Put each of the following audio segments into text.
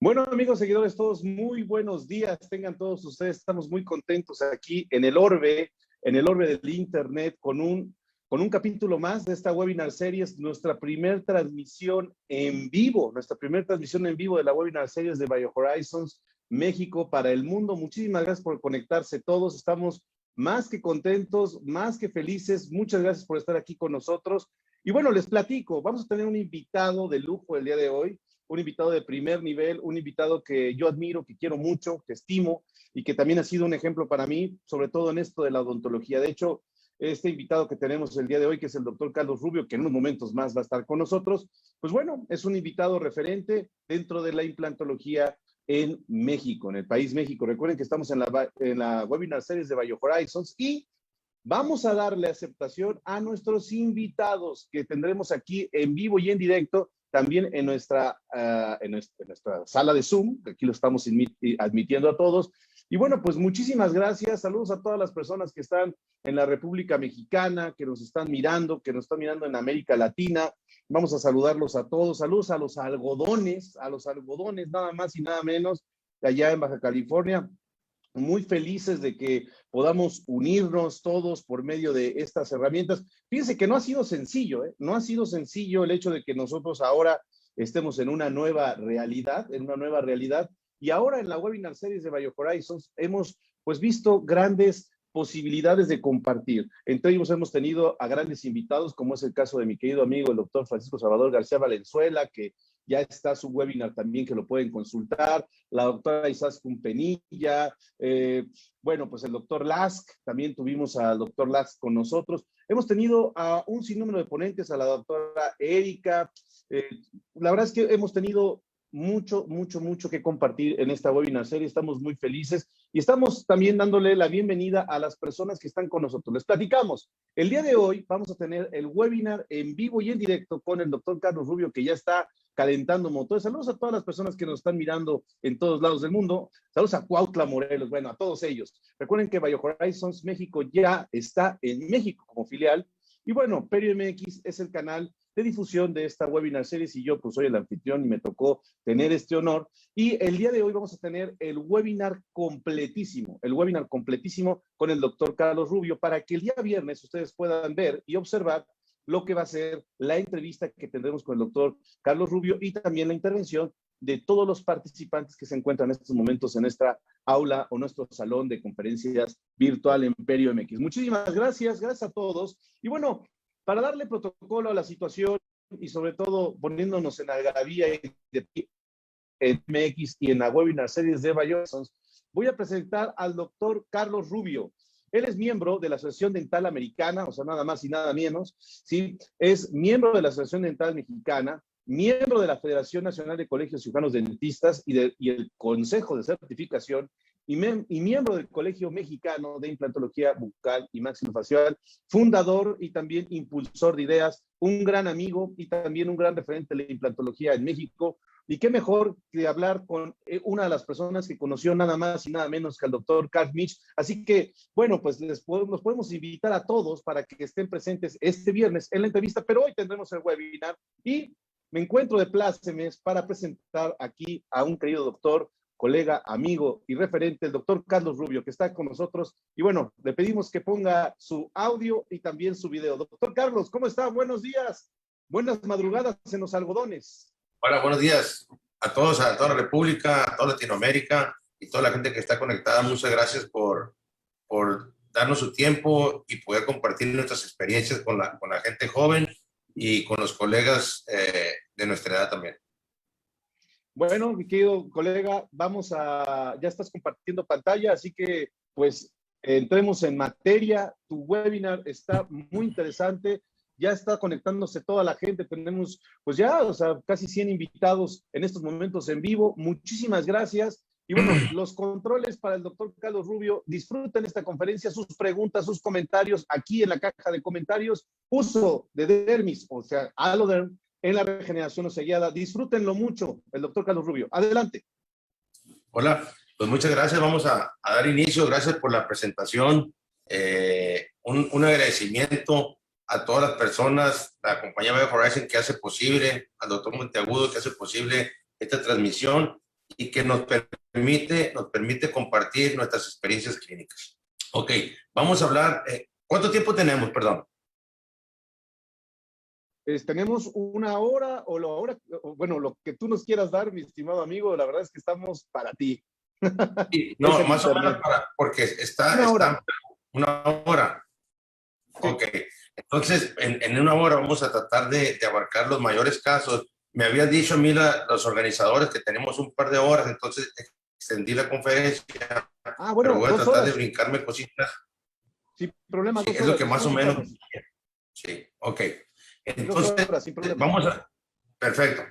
Bueno, amigos seguidores, todos muy buenos días. Tengan todos ustedes, estamos muy contentos aquí en el orbe del Internet, con un capítulo más de esta webinar series, nuestra primera transmisión en vivo de la webinar series de BioHorizons México para el mundo. Muchísimas gracias por conectarse todos. Estamos más que contentos, más que felices. Muchas gracias por estar aquí con nosotros. Y bueno, les platico, vamos a tener un invitado de lujo el día de hoy. Un invitado de primer nivel, un invitado que yo admiro, que quiero mucho, que estimo y que también ha sido un ejemplo para mí, sobre todo en esto de la odontología. De hecho, este invitado que tenemos el día de hoy, que es el doctor Carlos Rubio, que en unos momentos más va a estar con nosotros, pues bueno, es un invitado referente dentro de la implantología en México, en el país México. Recuerden que estamos en la webinar series de BioHorizons y vamos a darle aceptación a nuestros invitados que tendremos aquí en vivo y en directo, también en nuestra sala de Zoom, que aquí lo estamos admitiendo a todos. Y bueno, pues muchísimas gracias. Saludos a todas las personas que están en la República Mexicana, que nos están mirando, en América Latina. Vamos a saludarlos a todos. Saludos a los algodones, nada más y nada menos, de allá en Baja California. Muy felices de que podamos unirnos todos por medio de estas herramientas. Fíjense que no ha sido sencillo, ¿eh? No ha sido sencillo el hecho de que nosotros ahora estemos en una nueva realidad, y ahora en la webinar series de BioHorizons hemos pues visto grandes posibilidades de compartir. Entre ellos hemos tenido a grandes invitados, como es el caso de mi querido amigo, el doctor Francisco Salvador García Valenzuela, que ya está su webinar también, que lo pueden consultar, la doctora Izaskun Penilla, bueno, pues el doctor Lask, también tuvimos al doctor Lask con nosotros. Hemos tenido a un sinnúmero de ponentes, a la doctora Erika. La verdad es que hemos tenido mucho que compartir en esta webinar serie. Estamos muy felices y estamos también dándole la bienvenida a las personas que están con nosotros. Les platicamos. El día de hoy vamos a tener el webinar en vivo y en directo con el doctor Carlos Rubio, que ya está calentando motores. Saludos a todas las personas que nos están mirando en todos lados del mundo. Saludos a Cuautla Morelos, bueno, a todos ellos. Recuerden que BioHorizons México ya está en México como filial. Y bueno, Perio MX es el canal de difusión de esta webinar series y yo pues soy el anfitrión y me tocó tener este honor. Y el día de hoy vamos a tener el webinar completísimo con el doctor Carlos Rubio para que el día viernes ustedes puedan ver y observar lo que va a ser la entrevista que tendremos con el doctor Carlos Rubio y también la intervención de todos los participantes que se encuentran en estos momentos en nuestra aula o nuestro salón de conferencias virtual en Perio MX. Muchísimas gracias a todos. Y bueno, para darle protocolo a la situación y sobre todo poniéndonos en algarabía en MX y en la webinar series de BioHorizons, voy a presentar al doctor Carlos Rubio. Él es miembro de la Asociación Dental Americana, o sea, nada más y nada menos, ¿sí? Es miembro de la Asociación Dental Mexicana, miembro de la Federación Nacional de Colegios Cirujanos Dentistas y el Consejo de Certificación, y miembro del Colegio Mexicano de Implantología Bucal y Maxilofacial, fundador y también impulsor de ideas, un gran amigo y también un gran referente de la implantología en México. Y qué mejor que hablar con una de las personas que conoció nada más y nada menos que al doctor Carl Mitch. Así que, bueno, pues nos podemos invitar a todos para que estén presentes este viernes en la entrevista, pero hoy tendremos el webinar y me encuentro de plácemes para presentar aquí a un querido doctor, colega, amigo y referente, el doctor Carlos Rubio, que está con nosotros. Y bueno, le pedimos que ponga su audio y también su video. Doctor Carlos, ¿cómo está? Buenos días. Buenas madrugadas en los algodones. Hola, buenos días a todos, a toda la República, a toda Latinoamérica y toda la gente que está conectada. Muchas gracias por darnos su tiempo y poder compartir nuestras experiencias con la gente joven y con los colegas de nuestra edad también. Bueno, mi querido colega, ya estás compartiendo pantalla, así que pues entremos en materia. Tu webinar está muy interesante, ya está conectándose toda la gente, tenemos pues ya, o sea, casi 100 invitados en estos momentos en vivo. Muchísimas gracias. Y bueno, los controles para el doctor Carlos Rubio. Disfruten esta conferencia, sus preguntas, sus comentarios aquí en la caja de comentarios. Uso de dermis, o sea, Aloderm, en la regeneración osegueada. Disfrútenlo mucho, el doctor Carlos Rubio. Adelante. Hola, pues muchas gracias. Vamos a dar inicio. Gracias por la presentación. Un agradecimiento a todas las personas, la compañía BioHorizons que hace posible, al doctor Monteagudo que hace posible esta transmisión. y que nos permite compartir nuestras experiencias clínicas. Ok, vamos a hablar. ¿Cuánto tiempo tenemos? Perdón. Tenemos una hora bueno, lo que tú nos quieras dar, mi estimado amigo, la verdad es que estamos para ti. Sí, no, más o menos porque está una hora. Ok, entonces en una hora vamos a tratar de abarcar los mayores casos. Me habían dicho a mí los organizadores que tenemos un par de horas, entonces extendí la conferencia, bueno, pero voy a tratar de brincarme cositas. Sin problema, sí, es lo que más o menos. Sí, ok. Entonces, perfecto.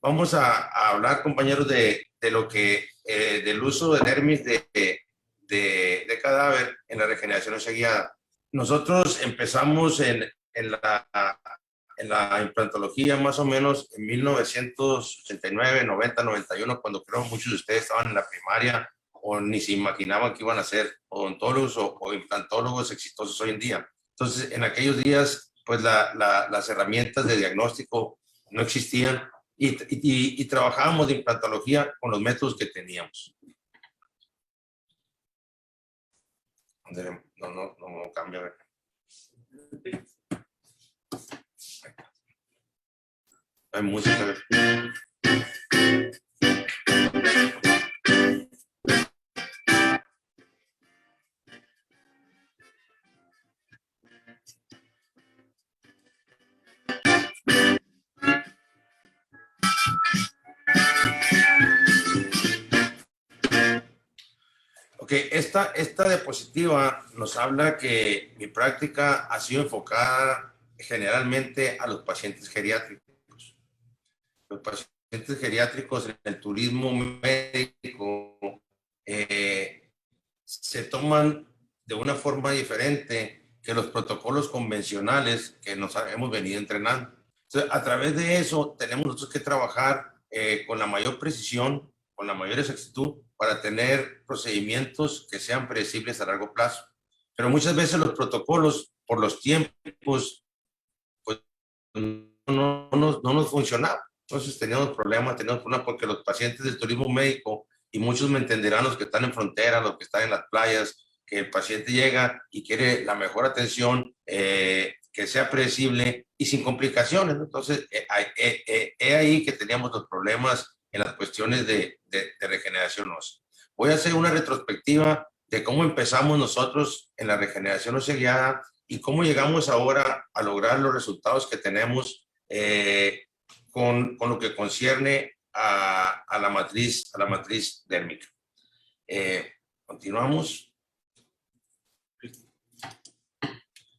Vamos a hablar, compañeros, de lo que, del uso del Hermes de cadáver en la regeneración ósea guiada. Nosotros empezamos en la implantología más o menos en 1989, 90, 91, cuando creo muchos de ustedes estaban en la primaria o ni se imaginaban que iban a ser odontólogos o implantólogos exitosos hoy en día. Entonces, en aquellos días, pues las herramientas de diagnóstico no existían y trabajábamos de implantología con los métodos que teníamos. No cambia. Hay música. Ok, esta diapositiva nos habla que mi práctica ha sido enfocada generalmente a los pacientes geriátricos. Los pacientes geriátricos en el turismo médico se toman de una forma diferente que los protocolos convencionales que nos hemos venido entrenando. Entonces, a través de eso tenemos nosotros que trabajar con la mayor precisión, con la mayor exactitud, para tener procedimientos que sean predecibles a largo plazo. Pero muchas veces los protocolos, por los tiempos, pues no nos funcionaban. Entonces teníamos problemas porque los pacientes del turismo médico, y muchos me entenderán, los que están en frontera, los que están en las playas, que el paciente llega y quiere la mejor atención, que sea predecible y sin complicaciones, ¿no? Entonces, ahí que teníamos los problemas en las cuestiones de regeneración ósea. Voy a hacer una retrospectiva de cómo empezamos nosotros en la regeneración ósea guiada y cómo llegamos ahora a lograr los resultados que tenemos con lo que concierne a la matriz dérmica. Continuamos.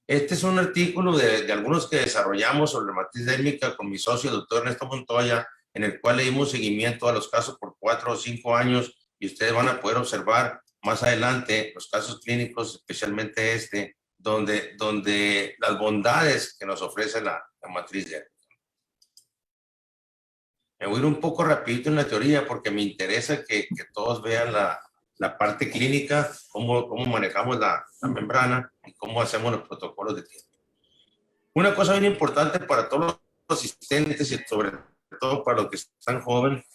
Este es un artículo de algunos que desarrollamos sobre la matriz dérmica con mi socio, el doctor Ernesto Montoya, en el cual le dimos seguimiento a los casos por 4 o 5 años, y ustedes van a poder observar más adelante los casos clínicos, especialmente donde las bondades que nos ofrece la matriz dérmica. Me voy a ir un poco rapidito en la teoría porque me interesa que todos vean la parte clínica, cómo manejamos la membrana y cómo hacemos los protocolos de tiempo. Una cosa bien importante para todos los asistentes y sobre todo para los que están jóvenes,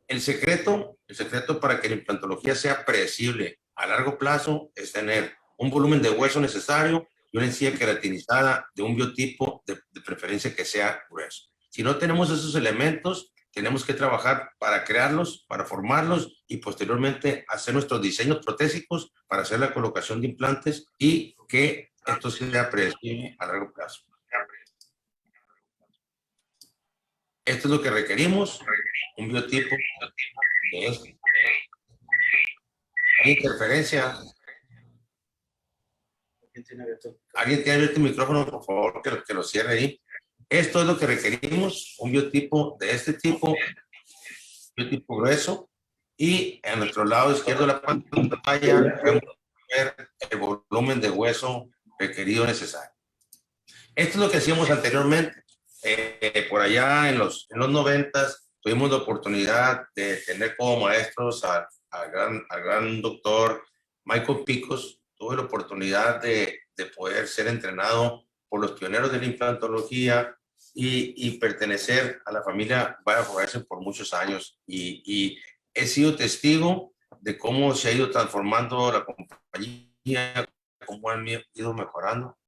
el secreto para que la implantología sea predecible a largo plazo es tener un volumen de hueso necesario y una encía queratinizada de un biotipo de preferencia que sea grueso. Si no tenemos esos elementos, tenemos que trabajar para crearlos, para formarlos y posteriormente hacer nuestros diseños protésicos para hacer la colocación de implantes y que esto sea predecible a largo plazo. Esto es lo que requerimos, un biotipo de este. ¿Hay interferencia? ¿Alguien tiene abierto el micrófono, por favor, que lo cierre ahí? Esto es lo que requerimos, un biotipo de este tipo, biotipo grueso, y a nuestro lado izquierdo de la pantalla podemos ver el volumen de hueso requerido necesario. Esto es lo que hacíamos anteriormente. Por allá en los 90s tuvimos la oportunidad de tener como maestros al gran doctor Michael Picos. Tuve la oportunidad de poder ser entrenado por los pioneros de la implantología y pertenecer a la familia Bio-Horizons por muchos años. Y he sido testigo de cómo se ha ido transformando la compañía, cómo han ido mejorando.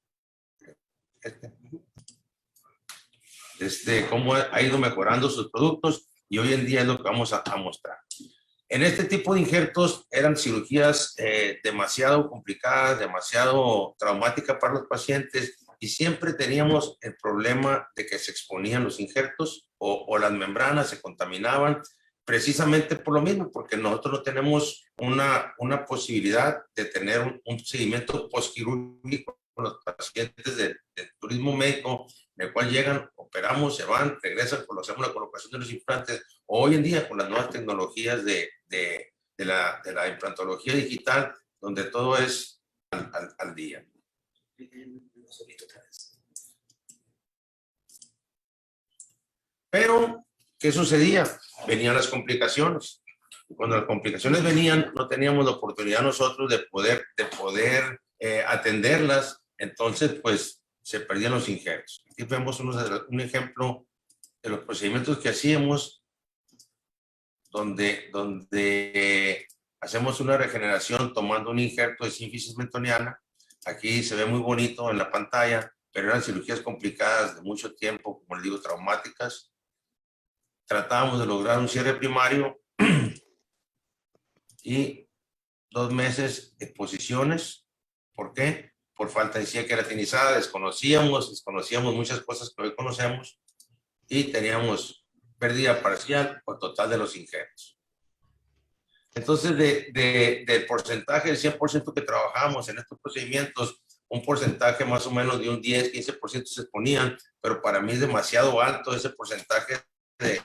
Cómo ha ido mejorando sus productos y hoy en día es lo que vamos a mostrar. En este tipo de injertos eran cirugías demasiado complicadas, demasiado traumáticas para los pacientes y siempre teníamos el problema de que se exponían los injertos o las membranas se contaminaban precisamente por lo mismo, porque nosotros no tenemos una posibilidad de tener un seguimiento postquirúrgico con los pacientes del turismo médico, en el cual llegan, operamos, se van, regresan, hacemos la colocación de los implantes. Hoy en día, con las nuevas tecnologías de la implantología digital, donde todo es al día. Pero, ¿qué sucedía? Venían las complicaciones. Cuando las complicaciones venían, no teníamos la oportunidad nosotros de poder atenderlas. Entonces, pues, se perdían los injertos. Aquí vemos un ejemplo de los procedimientos que hacíamos, donde hacemos una regeneración tomando un injerto de sínfisis mentoniana. Aquí se ve muy bonito en la pantalla, pero eran cirugías complicadas de mucho tiempo, como les digo, traumáticas. Tratábamos de lograr un cierre primario y 2 meses de exposiciones. ¿Por qué? Por falta de encía queratinizada, desconocíamos muchas cosas que hoy conocemos y teníamos pérdida parcial o total de los injertos. Entonces, del porcentaje del 100% que trabajamos en estos procedimientos, un porcentaje más o menos de un 10-15% se exponían, pero para mí es demasiado alto ese porcentaje de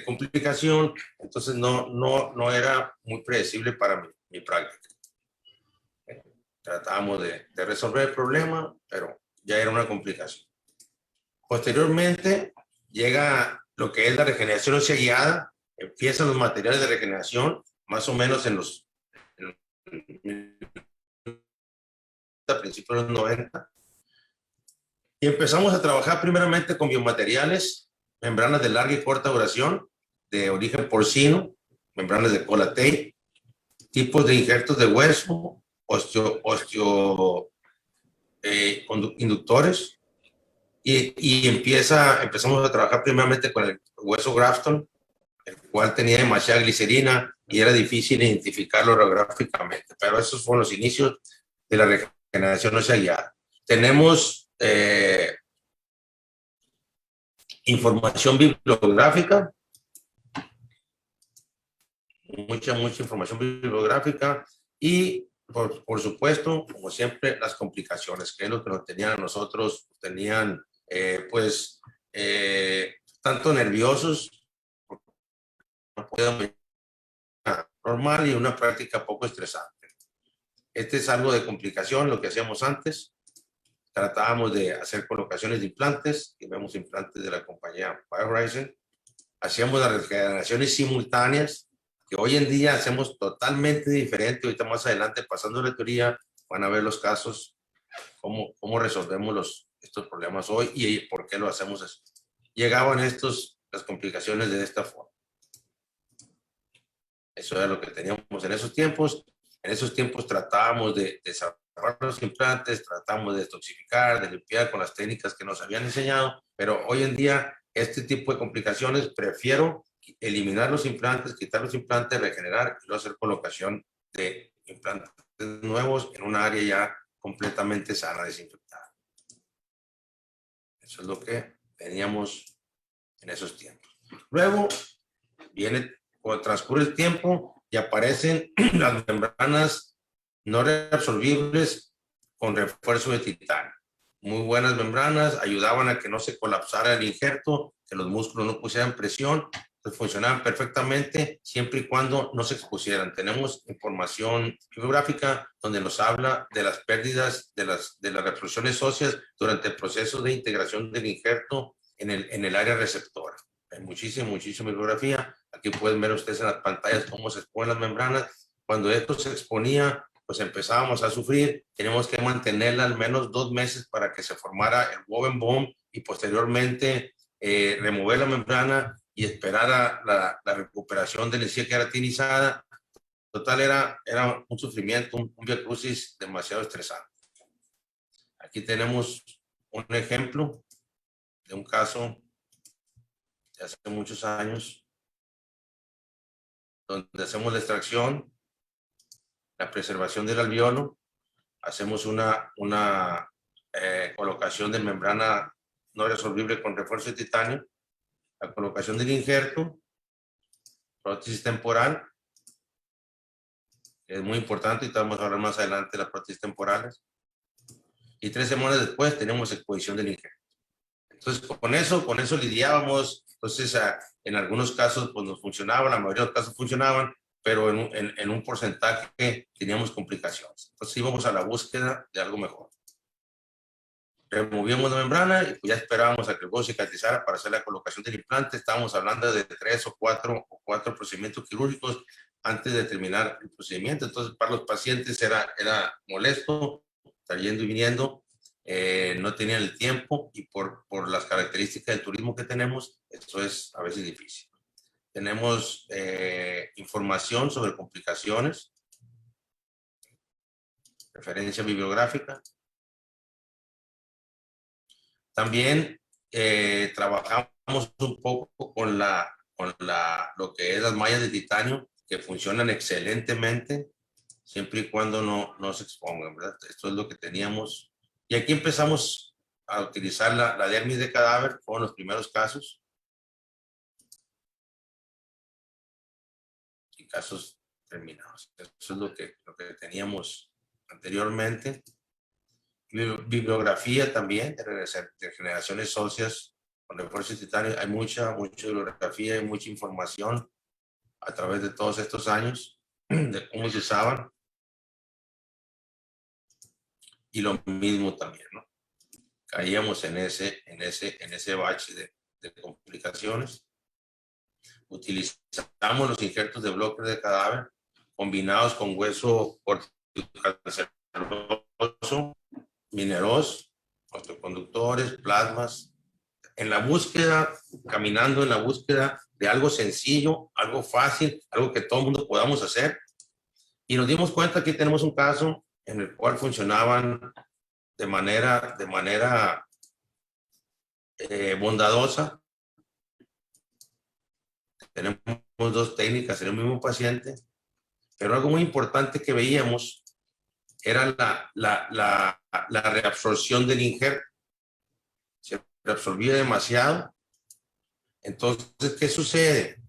complicación, entonces no era muy predecible para mi práctica. Tratábamos de resolver el problema, pero ya era una complicación. Posteriormente llega lo que es la regeneración ósea guiada. Empiezan los materiales de regeneración, más o menos a principios de los 90. Y empezamos a trabajar primeramente con biomateriales, membranas de larga y corta duración, de origen porcino, membranas de cola tape, tipos de injertos de hueso, inductores. Y empezamos a trabajar primeramente con el hueso Grafton, el cual tenía demasiada glicerina y era difícil identificarlo radiográficamente. Pero esos fueron los inicios de la regeneración ósea guiada. Tenemos información bibliográfica, mucha información bibliográfica y por supuesto, como siempre, las complicaciones, que es lo que nos tenían a nosotros, tenían tanto nerviosos, no podíamos normal y una práctica poco estresante. Este es algo de complicación, lo que hacíamos antes. Tratábamos de hacer colocaciones de implantes, y vemos implantes de la compañía Bio-Horizons. Hacíamos las regeneraciones simultáneas, que hoy en día hacemos totalmente diferente. Ahorita más adelante, pasando la teoría, van a ver los casos, cómo resolvemos estos problemas hoy y por qué lo hacemos así. Llegaban las complicaciones de esta forma. Eso era lo que teníamos en esos tiempos. En esos tiempos tratábamos de desarrollar los implantes, tratamos de detoxificar, de limpiar con las técnicas que nos habían enseñado, pero hoy en día este tipo de complicaciones prefiero eliminar los implantes, quitar los implantes, regenerar y luego hacer colocación de implantes nuevos en un área ya completamente sana, desinfectada. Eso es lo que teníamos en esos tiempos. Luego cuando transcurre el tiempo y aparecen las membranas no reabsorbibles con refuerzo de titanio. Muy buenas membranas, ayudaban a que no se colapsara el injerto, que los músculos no pusieran presión, pues funcionaban perfectamente siempre y cuando no se expusieran. Tenemos información bibliográfica donde nos habla de las pérdidas de las reabsorciones óseas durante el proceso de integración del injerto en el área receptora. Hay muchísima bibliografía. Aquí pueden ver ustedes en las pantallas cómo se exponen las membranas. Cuando esto se exponía, pues empezábamos a sufrir. Teníamos que mantenerla al menos 2 meses para que se formara el Wobben Bone y posteriormente remover la membrana y esperar a la recuperación de la encía queratinizada. Total, era un sufrimiento, un viacrucis demasiado estresante. Aquí tenemos un ejemplo de un caso de hace muchos años, donde hacemos la extracción, la preservación del alveolo, hacemos una colocación de membrana no resolvible con refuerzo de titanio, la colocación del injerto, prótesis temporal, que es muy importante y vamos a hablar más adelante de las prótesis temporales, y 3 semanas después tenemos exposición del injerto. Entonces, con eso lidiábamos. Entonces, en algunos casos pues nos funcionaba, la mayoría de los casos funcionaban, pero en un porcentaje teníamos complicaciones. Entonces íbamos a la búsqueda de algo mejor. Removíamos la membrana y pues ya esperábamos a que el hueso cicatrizara para hacer la colocación del implante. Estábamos hablando de 3 o 4 procedimientos quirúrgicos antes de terminar el procedimiento. Entonces, para los pacientes era molesto estar yendo y viniendo. No tenían el tiempo y por las características del turismo que tenemos, eso es a veces difícil. Tenemos información sobre complicaciones, referencia bibliográfica. También trabajamos un poco con lo que es las mallas de titanio, que funcionan excelentemente, siempre y cuando no se expongan, ¿verdad? Esto es lo que teníamos. Y aquí empezamos a utilizar la dermis de cadáver, fueron los primeros casos. Y casos terminados. Eso es lo que teníamos anteriormente. Bibliografía también, de generaciones óseas con refuerzo de titanio. Hay mucha bibliografía y mucha información a través de todos estos años de cómo se usaban. Y lo mismo también, ¿no? Caíamos en ese bache de complicaciones. Utilizamos los injertos de bloques de cadáver combinados con hueso corticocanceroso, mineros, osteoconductores, plasmas, en la búsqueda, caminando en la búsqueda de algo sencillo, algo fácil, algo que todo el mundo podamos hacer. Y nos dimos cuenta que tenemos un caso en el cual funcionaban de manera bondadosa. Tenemos 2 técnicas en el mismo paciente, pero algo muy importante que veíamos era la reabsorción del injerto. Se reabsorbía demasiado. Entonces, ¿qué sucede?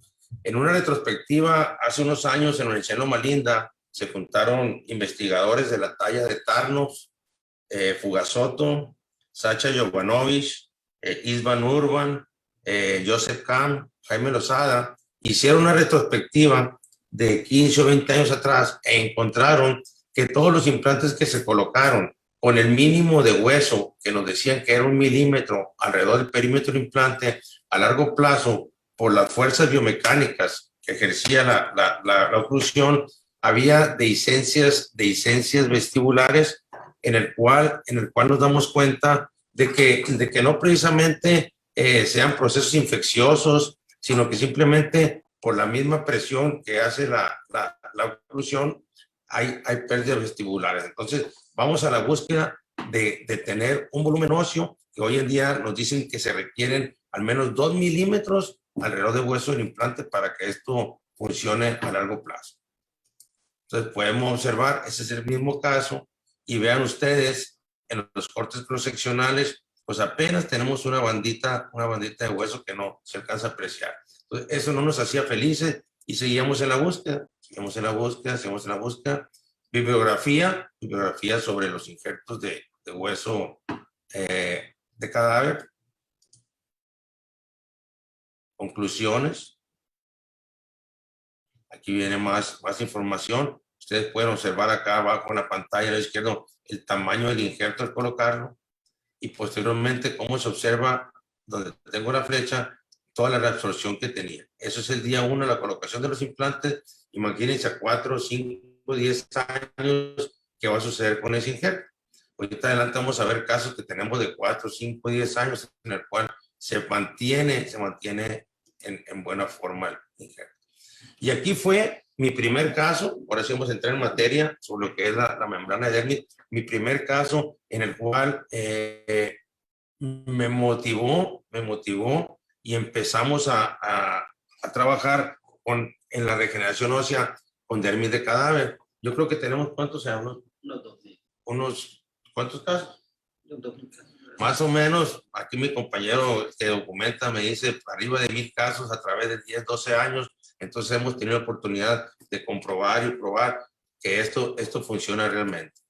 En una retrospectiva, hace unos años en la Universidad de Loma Linda, se juntaron investigadores de la talla de Tarnov, Fugasoto, Sacha Jovanovic, Isvan Urban, Joseph Kahn, Jaime Lozada, hicieron una retrospectiva de 15 o 20 años atrás e encontraron que todos los implantes que se colocaron con el mínimo de hueso, que nos decían que era 1 milímetro alrededor del perímetro del implante, a largo plazo, por las fuerzas biomecánicas que ejercía la oclusión, había dehiscencias vestibulares en el cual nos damos cuenta de que no precisamente sean procesos infecciosos, sino que simplemente por la misma presión que hace la oclusión hay pérdidas vestibulares. Entonces vamos a la búsqueda de tener un volumen óseo, que hoy en día nos dicen que se requieren al menos 2 milímetros alrededor del hueso del implante para que esto funcione a largo plazo. Entonces podemos observar, ese es el mismo caso, y vean ustedes en los cortes cross-seccionales, pues apenas tenemos una bandita de hueso que no se alcanza a apreciar. Entonces, eso no nos hacía felices y seguíamos en la búsqueda, seguimos en la búsqueda. Bibliografía sobre los injertos de hueso de cadáver. Conclusiones. Aquí viene más información. Ustedes pueden observar acá abajo en la pantalla a la izquierda el tamaño del injerto al colocarlo y posteriormente cómo se observa, donde tengo la flecha, toda la reabsorción que tenía. Eso es el día 1, la colocación de los implantes. Imagínense a 4, 5, 10 años qué va a suceder con ese injerto. Ahorita adelante vamos a ver casos que tenemos de 4, 5, 10 años en el cual se mantiene en buena forma el injerto. Y aquí fue mi primer caso, ahora sí vamos a entrar en materia sobre lo que es la membrana de dermis, mi primer caso en el cual me motivó y empezamos a trabajar en la regeneración ósea con dermis de cadáver. Yo creo que tenemos, ¿cuántos sean? ¿Cuántos casos? Más o menos, aquí mi compañero que documenta me dice arriba de 1000 casos a través de 10, 12 años. Entonces hemos tenido la oportunidad de comprobar y probar que esto funciona realmente.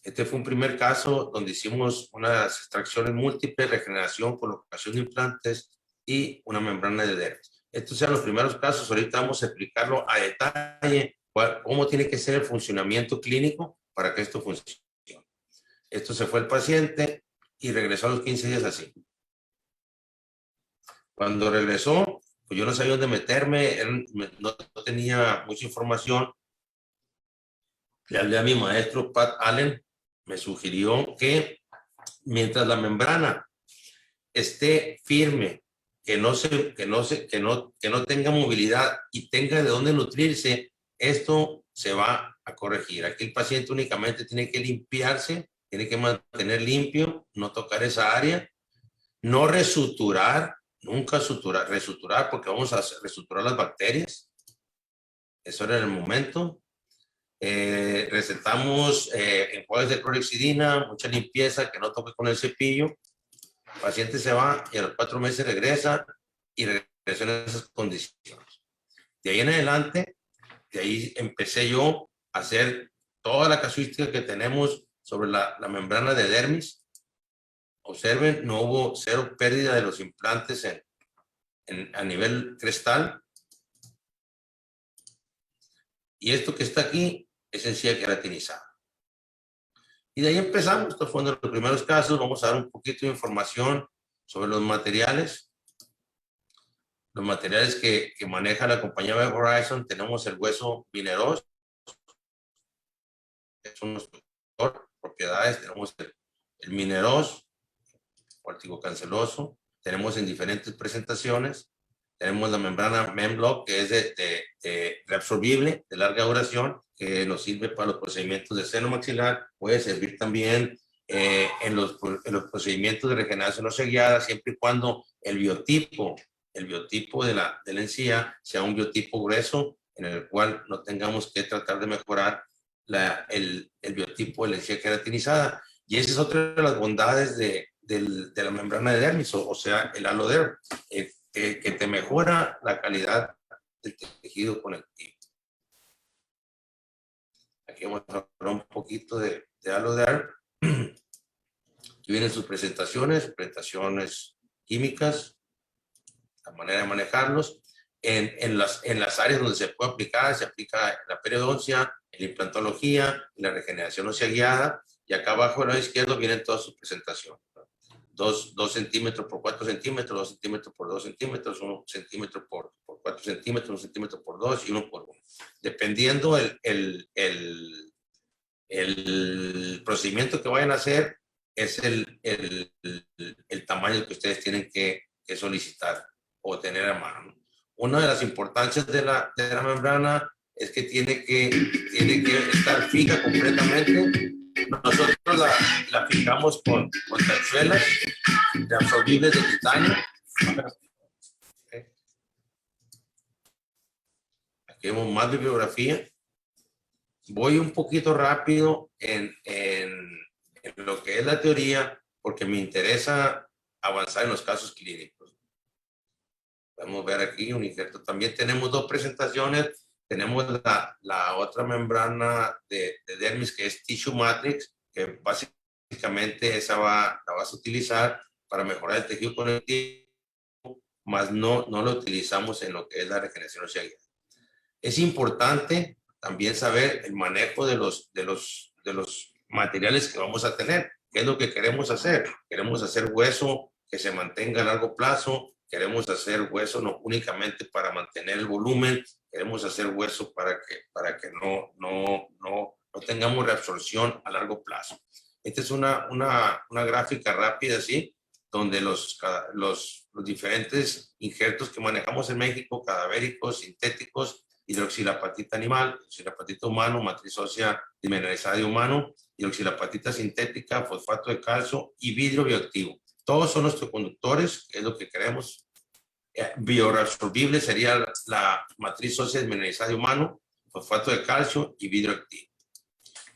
Este fue un primer caso donde hicimos unas extracciones múltiples, regeneración, colocación de implantes y una membrana de dermis. Estos eran los primeros casos. Ahorita vamos a explicarlo a detalle, cómo tiene que ser el funcionamiento clínico para que esto funcione. Esto se fue el paciente y regresó a los 15 días así. Cuando regresó, pues yo no sabía dónde meterme, no tenía mucha información. Le hablé a mi maestro, Pat Allen, me sugirió que mientras la membrana esté firme, que no tenga movilidad y tenga de dónde nutrirse, esto se va a corregir. Aquí el paciente únicamente tiene que limpiarse, tiene que mantener limpio, no tocar esa área, no resuturar, nunca resuturar porque vamos a resuturar las bacterias. Eso era en el momento. Recetamos enjuagues de clorhexidina, mucha limpieza, que no toque con el cepillo. El paciente se va y a los 4 meses regresa y regresa en esas condiciones. De ahí en adelante, de ahí empecé yo a hacer toda la casuística que tenemos sobre la membrana de dermis. Observen, no hubo cero pérdida de los implantes a nivel crestal. Y esto que está aquí es encía queratinizada. Y de ahí empezamos. Estos fueron los primeros casos. Vamos a dar un poquito de información sobre los materiales. Los materiales que maneja la compañía de Horizon. Tenemos el hueso Mineros. Es unas propiedades. Tenemos el Mineros, cuarticocanceloso. Tenemos en diferentes presentaciones. Tenemos la membrana Memblock, que es de reabsorbible, de larga duración, que nos sirve para los procedimientos de seno maxilar. Puede servir también en los procedimientos de regeneración ósea guiada, siempre y cuando el biotipo de la encía sea un biotipo grueso, en el cual no tengamos que tratar de mejorar el biotipo de la encía queratinizada. Y esa es otra de las bondades de la membrana de dermis, o sea, el Aloderm, que te mejora la calidad del tejido conectivo. Aquí vamos a hablar un poquito de Aloderm. Aquí vienen sus presentaciones químicas, la manera de manejarlos. En las áreas donde se puede aplicar, se aplica la periodoncia, en la implantología, en la regeneración ósea guiada, y acá abajo del lado izquierdo vienen todas sus presentaciones. 2 centímetros por 4 centímetros, 2 centímetros por 2 centímetros, 1 centímetro por 4 centímetros, 1 centímetro por 2 y 1 por 1. Dependiendo el procedimiento que vayan a hacer, es el tamaño que ustedes tienen que solicitar o tener a mano. Una de las importancias de la membrana es que tiene que estar fija completamente. Nosotros la fijamos con tachuelas reabsorbibles de titanio. Aquí vemos más bibliografía. Voy un poquito rápido en lo que es la teoría, porque me interesa avanzar en los casos clínicos. Podemos ver aquí un injerto. También tenemos 2 presentaciones. Tenemos la otra membrana de dermis, que es Tissue Matrix, que básicamente esa la vas a utilizar para mejorar el tejido conectivo, más no lo utilizamos en lo que es la regeneración ósea guiada. Es importante también saber el manejo de los materiales que vamos a tener. ¿Qué es lo que queremos hacer? Queremos hacer hueso que se mantenga a largo plazo, queremos hacer hueso no únicamente para mantener el volumen, queremos hacer hueso para que no tengamos reabsorción a largo plazo. Esta es una gráfica rápida, ¿sí? Donde los diferentes injertos que manejamos en México, cadavéricos, sintéticos, hidroxilapatita animal, hidroxilapatita humano, matriz ósea demineralizada de humano, hidroxilapatita sintética, fosfato de calcio y vidrio bioactivo. Todos son nuestros conductores, que es lo que queremos. Bioreabsorbible sería la matriz ósea demineralizada de humano, fosfato de calcio y vidrio activo.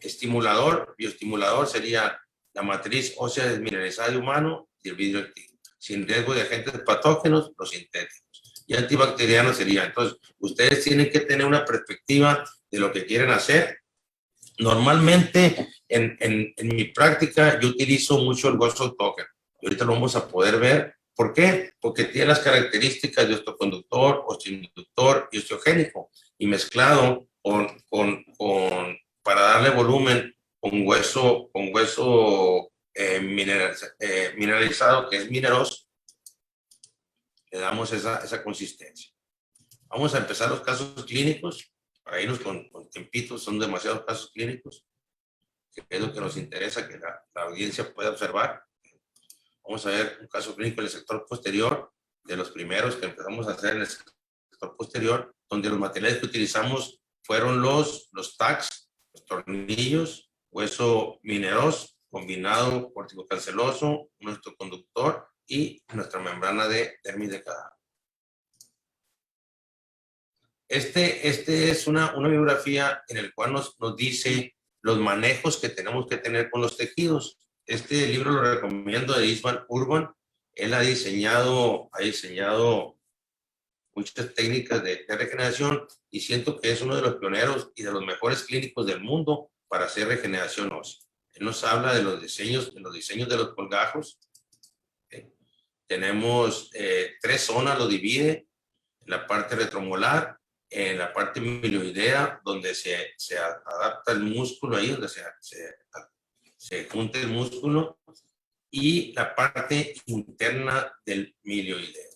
Estimulador, bioestimulador sería la matriz ósea desmineralizada de humano y el vidrio activo, sin riesgo de agentes patógenos, los sintéticos. Y antibacterianos sería. Entonces, ustedes tienen que tener una perspectiva de lo que quieren hacer. Normalmente, en mi práctica, yo utilizo mucho el Gozo Token. Ahorita lo vamos a poder ver. ¿Por qué? Porque tiene las características de osteoconductor, osteoinductor y osteogénico, y mezclado para darle volumen con hueso mineralizado, que es mineroso, le damos esa consistencia. Vamos a empezar los casos clínicos, para irnos con tiempito, son demasiados casos clínicos, que es lo que nos interesa que la audiencia pueda observar. Vamos a ver un caso clínico en el sector posterior, de los primeros que empezamos a hacer en el sector posterior, donde los materiales que utilizamos fueron los tacs, los tornillos, hueso mineroso, combinado corticocanceloso, nuestro conductor y nuestra membrana de dermis de cadáver. Este es una bibliografía en el cual nos dice los manejos que tenemos que tener con los tejidos. Este libro lo recomiendo de Isvan Urban. Él ha diseñado muchas técnicas de regeneración y siento que es uno de los pioneros y de los mejores clínicos del mundo para hacer regeneración ósea. Él nos habla de los diseños de los colgajos. Tenemos 3 zonas, lo divide en la parte retromolar, en la parte milioidea, donde se adapta el músculo ahí, donde se junta el músculo, y la parte interna del milioideo.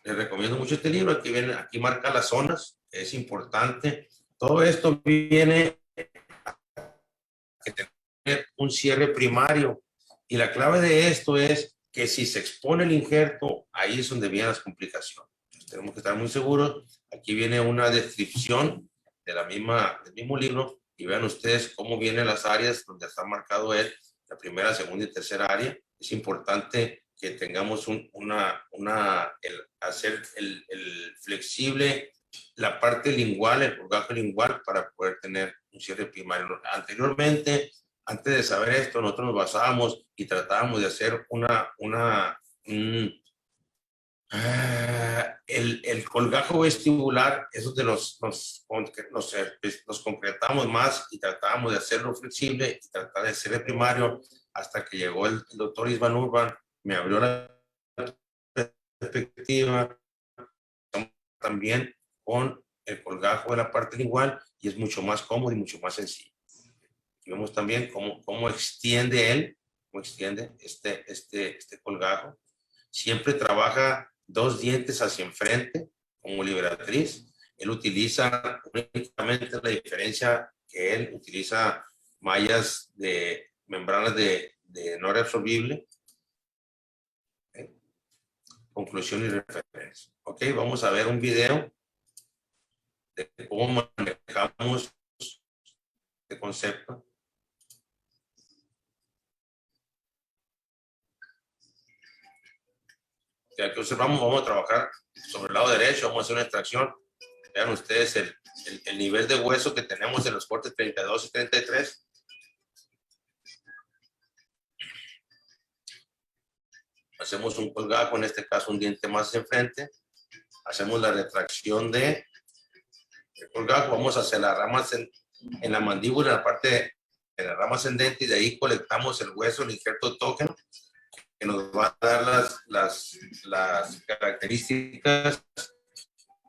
Les recomiendo mucho este libro. Aquí marca las zonas, es importante. Todo esto viene a tener un cierre primario, y la clave de esto es que si se expone el injerto, ahí es donde vienen las complicaciones. Entonces, tenemos que estar muy seguros. Aquí viene una descripción del mismo libro, y vean ustedes cómo vienen las áreas donde está marcado él, la primera, segunda y tercera área. Es importante que tengamos hacer el flexible, la parte lingual, el colgajo lingual, para poder tener un cierre primario. Anteriormente, antes de saber esto, nosotros nos basábamos y tratábamos de hacer el colgajo vestibular. Eso nos concretamos más y tratábamos de hacerlo flexible y tratar de hacer el primario, hasta que llegó el doctor Isvan Urban, me abrió la perspectiva también con el colgajo de la parte lingual, y es mucho más cómodo y mucho más sencillo. Y vemos también cómo extiende este colgajo. Siempre trabaja 2 dientes hacia enfrente como liberatriz. Él utiliza únicamente, la diferencia que él utiliza mallas de membranas de no reabsorbible. Conclusión y referencia. Ok, vamos a ver un video de cómo manejamos este concepto. Aquí observamos, vamos a trabajar sobre el lado derecho, vamos a hacer una extracción. Vean ustedes el nivel de hueso que tenemos en los cortes 32 y 33. Hacemos un colgajo, en este caso un diente más enfrente. Hacemos la retracción del colgajo. Vamos hacia las ramas en la mandíbula, en la parte de la rama ascendente, y de ahí colectamos el hueso, el injerto token, que nos va a dar las características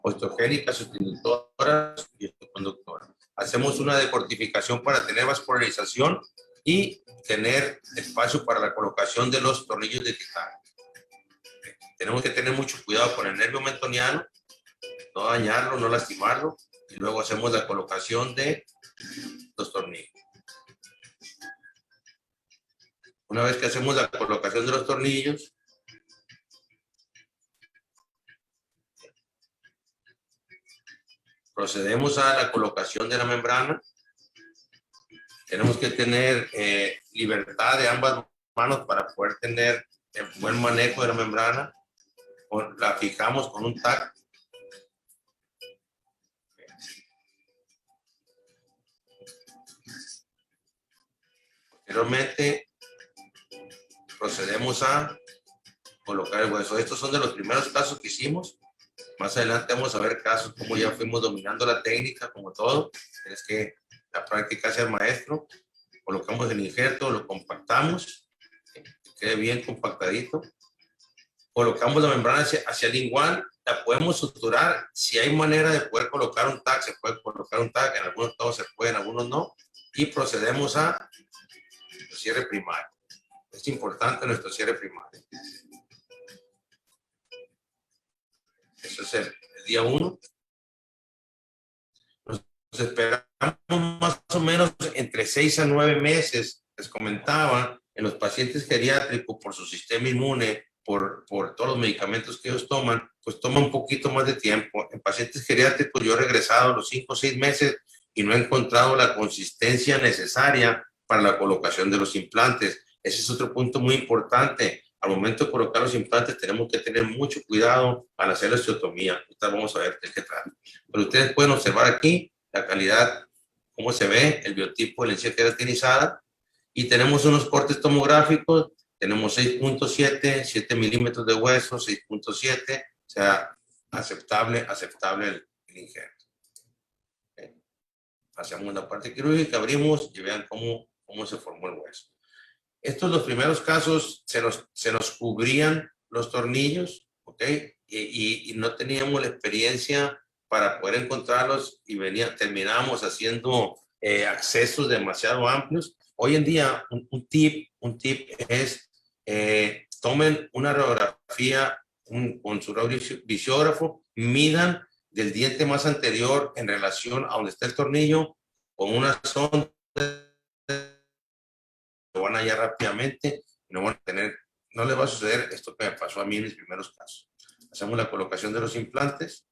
osteogénicas, osteoinductoras y osteoconductoras. Hacemos una decortificación para tener vascularización y tener espacio para la colocación de los tornillos de titanio. tenemos que tener mucho cuidado con el nervio mentoniano, no dañarlo, no lastimarlo, y luego hacemos la colocación de los tornillos. Una vez que hacemos la colocación de los tornillos, procedemos a la colocación de la membrana. Tenemos que tener libertad de ambas manos para poder tener el buen manejo de la membrana. La fijamos con un tac. Posteriormente, procedemos a colocar el hueso. Estos son de los primeros casos que hicimos. Más adelante vamos a ver casos como ya fuimos dominando la técnica, como todo. Es que la práctica hace el maestro. Colocamos el injerto, lo compactamos, que quede bien compactadito. Colocamos la membrana hacia el lingual, la podemos suturar. Si hay manera de poder colocar un tag, se puede colocar un tag. En algunos todos se pueden, en algunos no. Y procedemos a cierre primario. Es importante nuestro cierre primario. Eso es el día 1. Nos esperamos más o menos entre 6 a 9 meses. Les comentaba, en los pacientes geriátricos, por su sistema inmune, por todos los medicamentos que ellos toman, pues toma un poquito más de tiempo. En pacientes geriátricos yo he regresado a los 5 o 6 meses y no he encontrado la consistencia necesaria para la colocación de los implantes. Ese es otro punto muy importante. Al momento de colocar los implantes tenemos que tener mucho cuidado al hacer la osteotomía. Ahorita vamos a ver de qué trata. Pero ustedes pueden observar aquí la calidad, cómo se ve el biotipo de la encía queratinizada. Y tenemos unos cortes tomográficos. Tenemos 6.7, 7 milímetros de hueso, 6.7. O sea, aceptable el injerto. Okay. Hacemos la parte quirúrgica, abrimos y vean cómo se formó el hueso. Estos los primeros casos se nos cubrían los tornillos, ¿ok? Y no teníamos la experiencia para poder encontrarlos y terminábamos haciendo accesos demasiado amplios. Hoy en día un tip es tomen una radiografía con su radiovisiógrafo, midan del diente más anterior en relación a donde está el tornillo con una sonda. Lo van a hallar rápidamente y no les va a suceder esto que me pasó a mí en mis primeros casos. Hacemos la colocación de los implantes,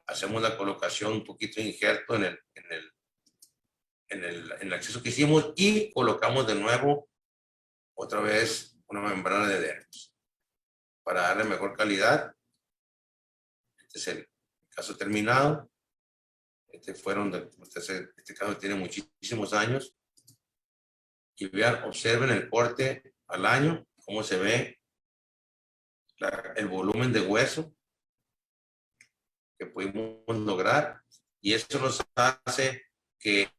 hacemos la colocación un poquito de injerto en el acceso que hicimos y colocamos de nuevo otra vez una membrana de dermis para darle mejor calidad. Este es el caso terminado. Este caso tiene muchísimos años. Y vean, observen el corte al año, cómo se ve el volumen de hueso que pudimos lograr. Y eso nos hace que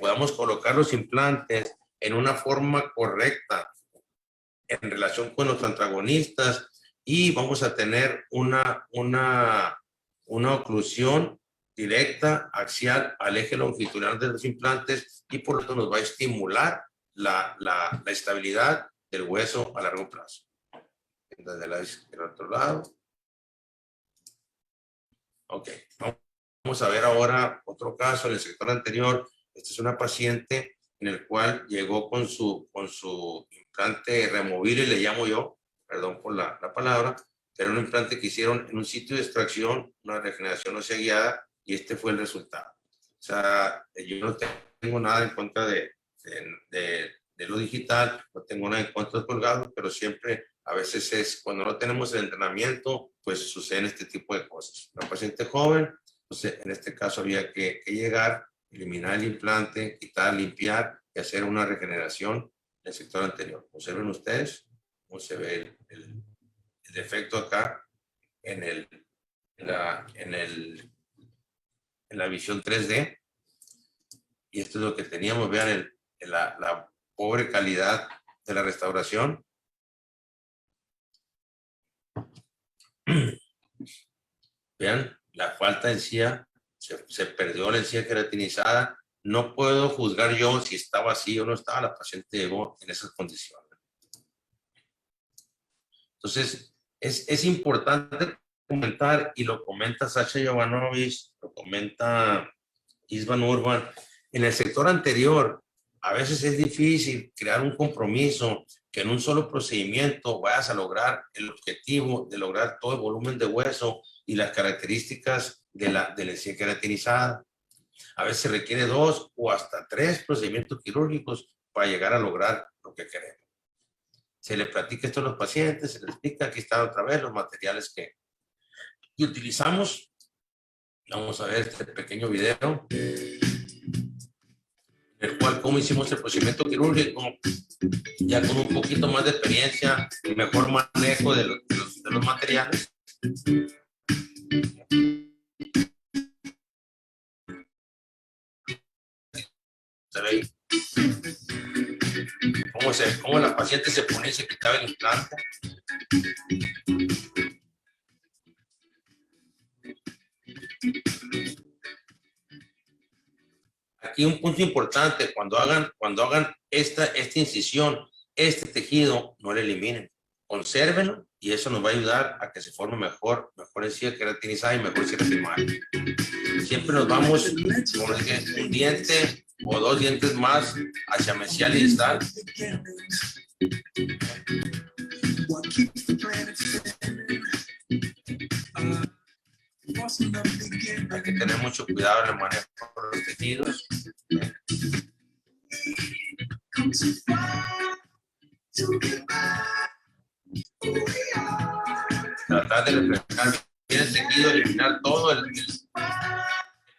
podamos colocar los implantes en una forma correcta en relación con los antagonistas y vamos a tener una oclusión directa axial al eje longitudinal de los implantes y por lo tanto nos va a estimular la estabilidad del hueso a largo plazo. Desde el otro lado. Ok, vamos a ver ahora otro caso en el sector anterior. Esta es una paciente en el cual llegó con su implante removible, le llamo yo, perdón por la palabra, era un implante que hicieron en un sitio de extracción, una regeneración ósea guiada, y este fue el resultado. O sea, yo no tengo nada en contra de lo digital, no tengo nada en contra de colgado, pero siempre, a veces cuando no tenemos el entrenamiento, pues suceden este tipo de cosas. Una paciente joven, entonces en este caso había que llegar, eliminar el implante, quitar, limpiar y hacer una regeneración en el sector anterior. Observen ustedes cómo se ve el defecto acá en la visión 3D. Y esto es lo que teníamos. Vean la pobre calidad de la restauración. Vean la falta de encía, se perdió la encía queratinizada. No puedo juzgar yo si estaba así o no estaba. La paciente llegó en esas condiciones. Entonces, es importante comentar, y lo comenta Sasha Jovanovic, lo comenta Isvan Urban, en el sector anterior, a veces es difícil crear un compromiso que en un solo procedimiento vayas a lograr el objetivo de lograr todo el volumen de hueso y las características de la encía queratinizada. A veces se requiere 2 o hasta 3 procedimientos quirúrgicos para llegar a lograr lo que queremos. Se le platica esto a los pacientes, se les explica, aquí están otra vez los materiales que utilizamos. Vamos a ver este pequeño video, en el cual cómo hicimos el procedimiento quirúrgico, ya con un poquito más de experiencia y mejor manejo de los materiales. Se ve ahí cómo la paciente se ponía y se quitaba el implante. Aquí un punto importante, cuando hagan esta incisión, este tejido, no lo eliminen, consérvenlo, y eso nos va a ayudar a que se forme mejor encía queratinizada y mejor cierre primario. Siempre nos vamos con un diente o 2 dientes más hacia mesial y distal. Hay que tener mucho cuidado en el manejo de los tejidos. Tratar de reflejar bien el tejido, eliminar todo el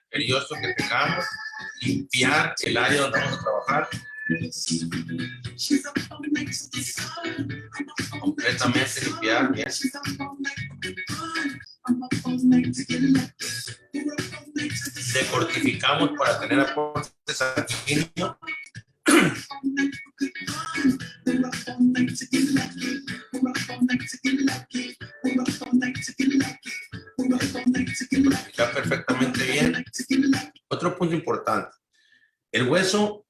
periosto que tengamos, limpiar el área donde vamos a trabajar. Completamente limpiar bien. Decortificamos para tener aporte sanguíneo. Está perfectamente bien. Otro punto importante. El hueso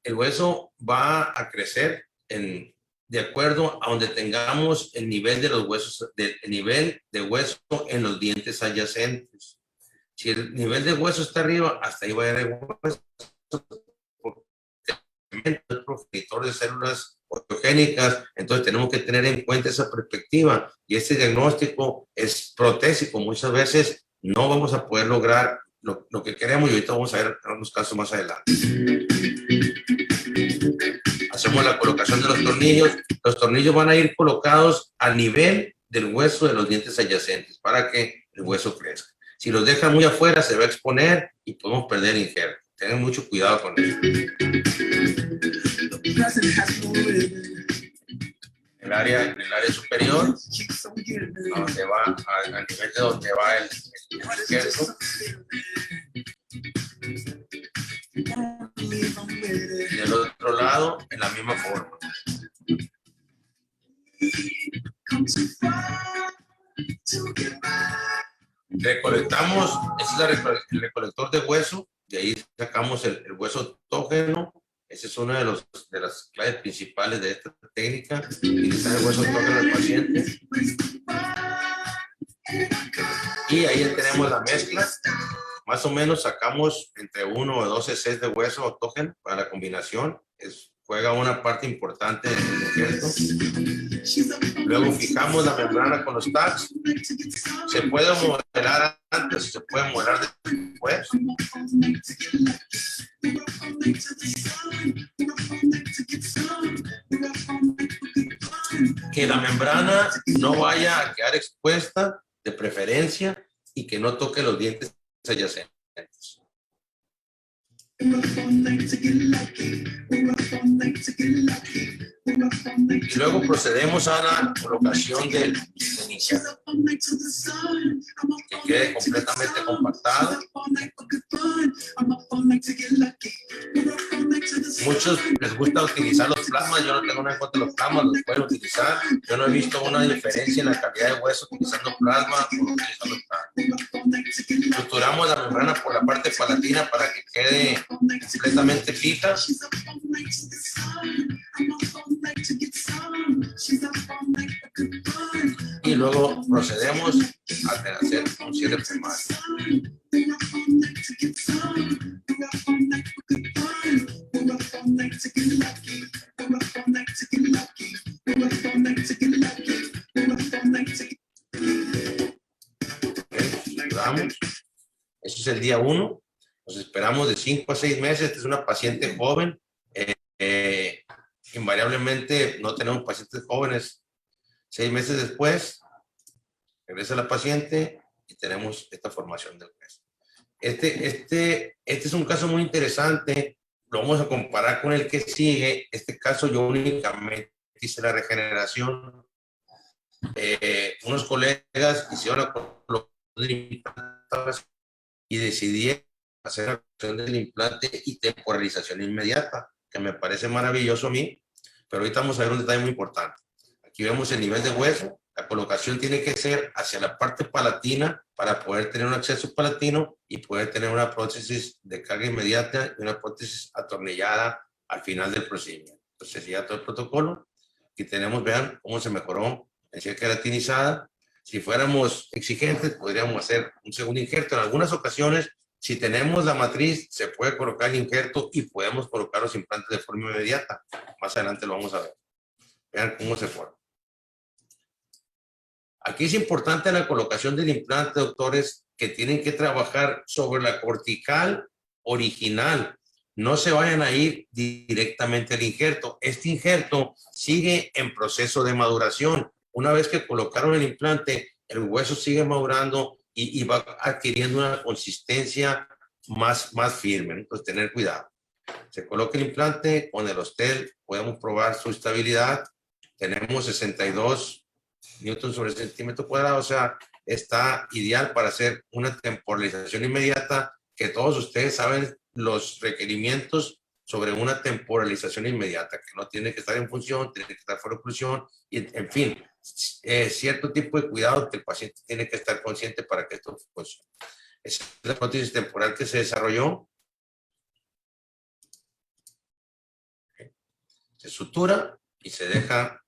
va a crecer de acuerdo a donde tengamos el nivel de los huesos, el nivel de hueso en los dientes adyacentes. Si el nivel de hueso está arriba, hasta ahí va a ir el hueso. Es progenitor de células autogénicas, entonces tenemos que tener en cuenta esa perspectiva, y este diagnóstico es protésico. Muchas veces no vamos a poder lograr lo que queremos, y ahorita vamos a ver unos casos más adelante. Hacemos la colocación de los tornillos. Los tornillos van a ir colocados al nivel del hueso de los dientes adyacentes para que el hueso crezca. Si los dejan muy afuera, se va a exponer y podemos perder el injerto. Tengan mucho cuidado con eso. En el área superior, donde va al nivel de donde va el injerto. Y del otro lado, en la misma forma. Recolectamos, este es el recolector de hueso, de ahí sacamos el hueso autógeno. Ese es una de las claves principales de esta técnica, utilizar el hueso autógeno del paciente. Y ahí tenemos la mezcla. Más o menos sacamos entre 1 o 2 cc de hueso autógeno para la combinación. Juega una parte importante en el injerto. Luego fijamos la membrana con los tags. Se puede modelar antes, se puede modelar después. Que la membrana no vaya a quedar expuesta, de preferencia, y que no toque los dientes adyacentes. Y luego procedemos a la colocación del injerto, que quede completamente compactado. Muchos les gusta utilizar los plasmas. Yo no tengo nada en contra de los plasmas, los pueden utilizar. Yo no he visto una diferencia en la calidad de hueso utilizando plasma o utilizando plasma. Estructuramos la membrana por la parte palatina para que quede completamente fija. luego procedemos a hacer un cierre primario. Cerramos. Eso es el día 1. Nos esperamos de 5 a 6 meses. Esta es una paciente joven. Invariablemente no tenemos pacientes jóvenes. 6 meses después, regresa la paciente y tenemos esta formación del hueso. Este es un caso muy interesante. Lo vamos a comparar con el que sigue. Este caso yo únicamente hice la regeneración. Unos colegas hicieron la colocación del implante y decidí hacer la colocación del implante y temporalización inmediata, que me parece maravilloso a mí, pero ahorita vamos a ver un detalle muy importante. Aquí vemos el nivel de hueso. La colocación tiene que ser hacia la parte palatina para poder tener un acceso palatino y poder tener una prótesis de carga inmediata y una prótesis atornillada al final del procedimiento. Entonces ya todo el protocolo. Aquí tenemos, vean cómo se mejoró en silla queratinizada. Si fuéramos exigentes, podríamos hacer un segundo injerto. En algunas ocasiones, si tenemos la matriz, se puede colocar el injerto y podemos colocar los implantes de forma inmediata. Más adelante lo vamos a ver. Vean cómo se forma. Aquí es importante la colocación del implante, doctores, que tienen que trabajar sobre la cortical original. No se vayan a ir directamente al injerto. Este injerto sigue en proceso de maduración. Una vez que colocaron el implante, el hueso sigue madurando y va adquiriendo una consistencia más firme. Entonces, tener cuidado. Se coloca el implante, con el Ostel podemos probar su estabilidad. Tenemos 62 newtons sobre centímetro cuadrado, o sea, está ideal para hacer una temporalización inmediata, que todos ustedes saben los requerimientos sobre una temporalización inmediata, que no tiene que estar en función, tiene que estar fuera de oclusión, y en fin, cierto tipo de cuidado que el paciente tiene que estar consciente para que esto funcione. Esa es la prótesis temporal que se desarrolló. Se sutura y se deja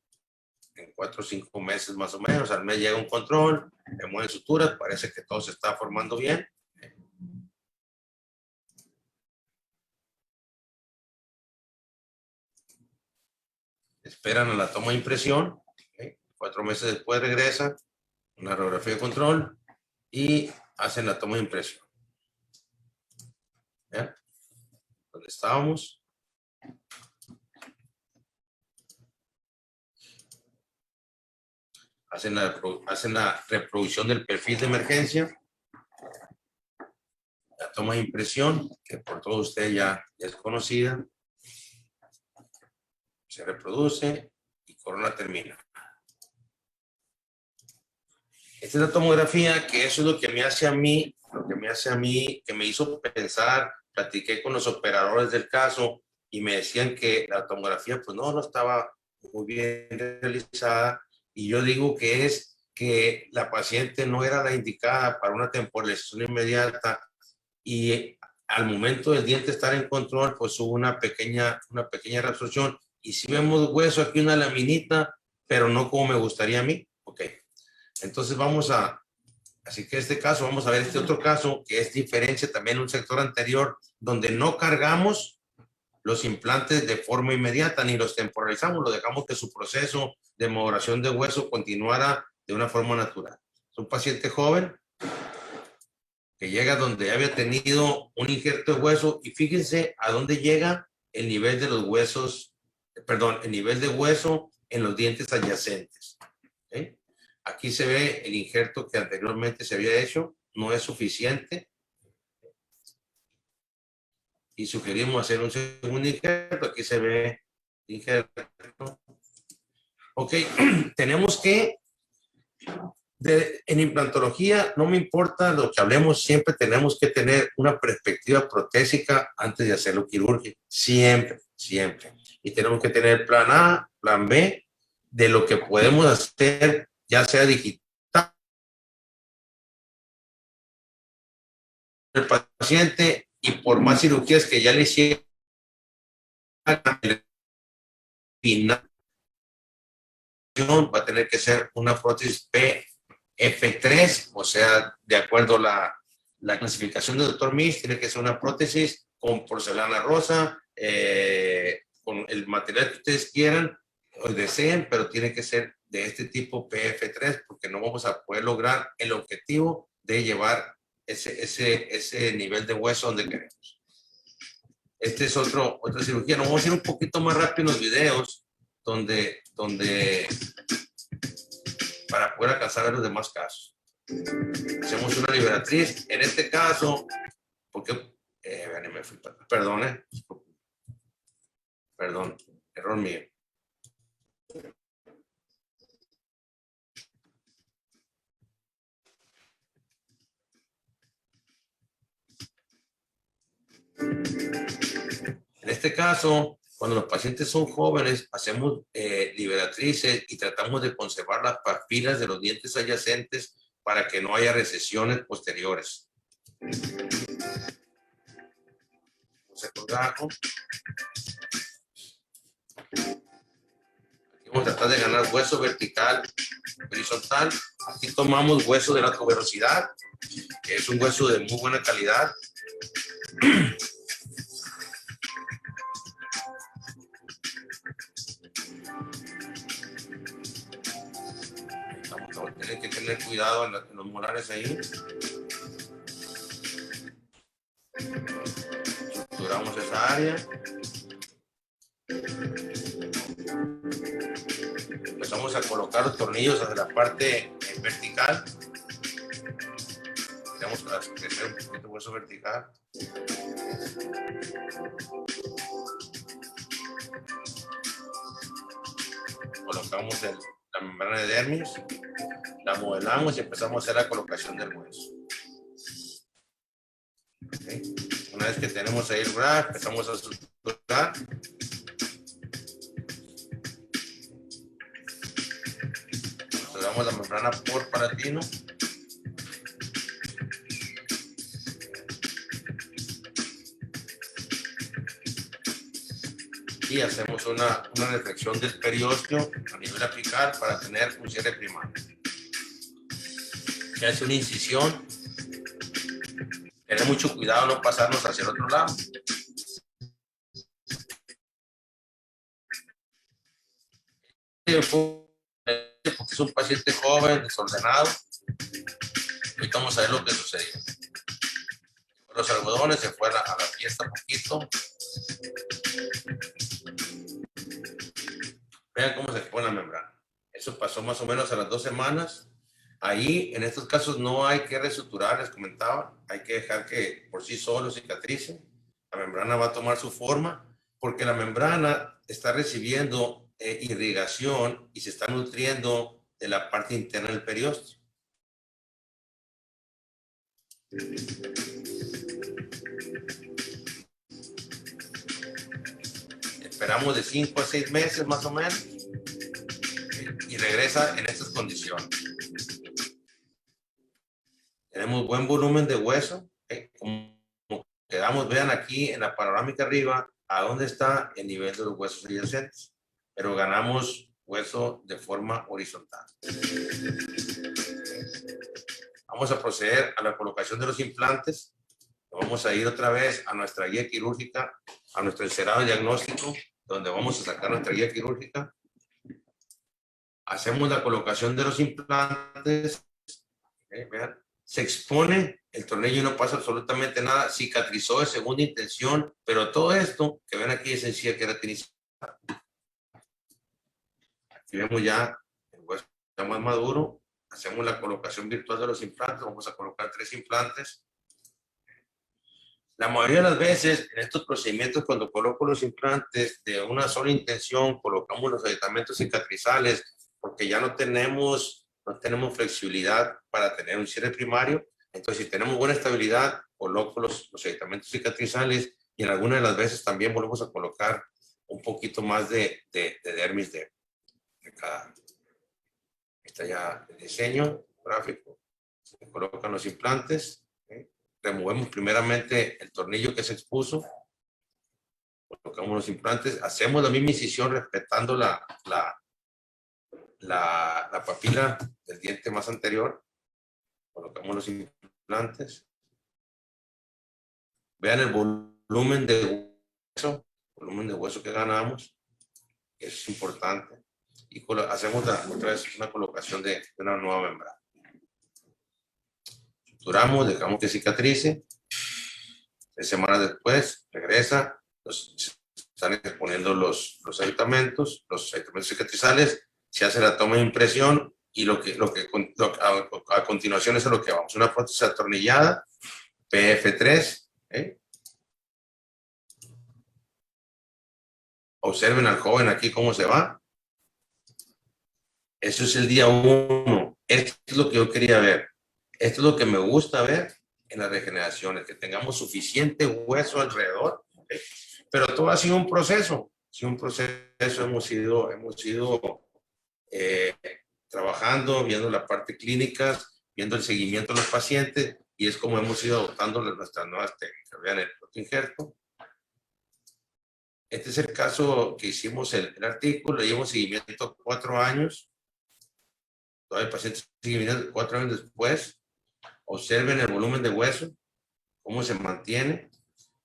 en 4 o 5 meses más o menos. Al mes llega un control, le mueven suturas, parece que todo se está formando bien. Esperan a la toma de impresión. 4 meses después regresa, una radiografía de control y hacen la toma de impresión. ¿Vean? ¿Dónde estábamos? Hacen la reproducción del perfil de emergencia, la toma de impresión, que por todos ustedes ya es conocida, se reproduce y corona termina. Esta es la tomografía, que eso es lo que me hace a mí, que me hizo pensar. Platiqué con los operadores del caso y me decían que la tomografía pues no estaba muy bien realizada. Y yo digo que es que la paciente no era la indicada para una temporalización inmediata y al momento del diente estar en control, pues hubo una pequeña reabsorción. Y si vemos hueso aquí, una laminita, pero no como me gustaría a mí. Ok, entonces así que este caso, vamos a ver este otro caso que es diferencia también en un sector anterior, donde no cargamos los implantes de forma inmediata ni los temporalizamos, lo dejamos que su proceso de maduración de hueso continuara de una forma natural. Es un paciente joven que llega donde ya había tenido un injerto de hueso y fíjense a dónde llega el nivel de los huesos, el nivel de hueso en los dientes adyacentes. ¿Okay? Aquí se ve el injerto que anteriormente se había hecho, no es suficiente. Y sugerimos hacer un segundo injerto. Aquí se ve injerto. Ok, tenemos que, en implantología, no me importa lo que hablemos, siempre tenemos que tener una perspectiva protésica antes de hacerlo quirúrgico. Siempre, siempre. Y tenemos que tener plan A, plan B, de lo que podemos hacer, ya sea digital, el paciente, y por más cirugías que ya le hicieron, final va a tener que ser una prótesis PF3, o sea, de acuerdo a la clasificación del doctor Misch, tiene que ser una prótesis con porcelana rosa, con el material que ustedes quieran o deseen, pero tiene que ser de este tipo PF3, porque no vamos a poder lograr el objetivo de llevar ese nivel de hueso donde queremos. Este es otra cirugía. Nos vamos a ir un poquito más rápido en los videos, donde para poder alcanzar a los demás casos. Hacemos una liberatriz. En este caso, porque perdón, error mío. En este caso, cuando los pacientes son jóvenes, hacemos liberatrices y tratamos de conservar las papilas de los dientes adyacentes para que no haya recesiones posteriores. Aquí vamos a tratar de ganar hueso vertical, horizontal. Aquí tomamos hueso de la tuberosidad, que es un hueso de muy buena calidad. Tienen que tener cuidado en los molares ahí. Estructuramos esa área. Empezamos a colocar los tornillos hacia la parte vertical. Vamos a crecer un poquito el hueso vertical. Colocamos la membrana de dermis, la modelamos y empezamos a hacer la colocación del hueso. ¿Okay? Una vez que tenemos ahí el graft, empezamos a suturar. Suturamos la membrana por palatino. Y hacemos una reflexión del periósteo a nivel apical para tener un cierre primario. Se hace una incisión. Tener mucho cuidado no pasarnos hacia el otro lado. Porque es un paciente joven, desordenado. Ahorita vamos a ver lo que sucedió. Los algodones se fueron a la fiesta poquito. Vean cómo se pone la membrana. Eso pasó más o menos a las 2 semanas. Ahí, en estos casos, no hay que resuturar, les comentaba. Hay que dejar que por sí solo cicatrice. La membrana va a tomar su forma porque la membrana está recibiendo irrigación y se está nutriendo de la parte interna del periósteo. Esperamos de 5 a 6 meses más o menos y regresa en estas condiciones. Tenemos buen volumen de hueso. Como quedamos, vean aquí en la panorámica arriba a dónde está el nivel de los huesos adyacentes, pero ganamos hueso de forma horizontal. Vamos a proceder a la colocación de los implantes. Vamos a ir otra vez a nuestra guía quirúrgica, a nuestro encerado diagnóstico, donde vamos a sacar nuestra guía quirúrgica. Hacemos la colocación de los implantes. Vean, se expone el tornillo y no pasa absolutamente nada. Cicatrizó de segunda intención, pero todo esto que ven aquí es sencilla queratinizada. Aquí vemos ya el hueso está más maduro. Hacemos la colocación virtual de los implantes. Vamos a colocar 3 implantes. La mayoría de las veces en estos procedimientos, cuando coloco los implantes de una sola intención, colocamos los aditamentos cicatrizales porque ya no tenemos flexibilidad para tener un cierre primario. Entonces, si tenemos buena estabilidad, coloco los aditamentos cicatrizales y en algunas de las veces también volvemos a colocar un poquito más de dermis de cada. Está ya el diseño gráfico. Se colocan los implantes. Removemos primeramente el tornillo que se expuso, colocamos los implantes, hacemos la misma incisión respetando la la papila del diente más anterior. Colocamos los implantes. Vean el volumen de hueso que ganamos. Es importante. Y hacemos otra vez una colocación de una nueva membrana. Suturamos, dejamos que cicatrice. 3 semanas después, regresa. Están exponiendo los aditamentos cicatrizales. Se hace la toma de impresión y a continuación es a lo que vamos. Una prótesis atornillada, PF3. Observen al joven aquí cómo se va. Eso es el día 1. Esto es lo que yo quería ver. Esto es lo que me gusta ver en las regeneraciones, que tengamos suficiente hueso alrededor. Pero todo ha sido un proceso. Hemos ido trabajando, viendo la parte clínica, viendo el seguimiento de los pacientes, y es como hemos ido adoptando nuestras nuevas técnicas. Vean el injerto. Este es el caso que hicimos el artículo, le dimos seguimiento 4 años. Todavía el paciente sigue viniendo 4 años después. Observen el volumen de hueso, cómo se mantiene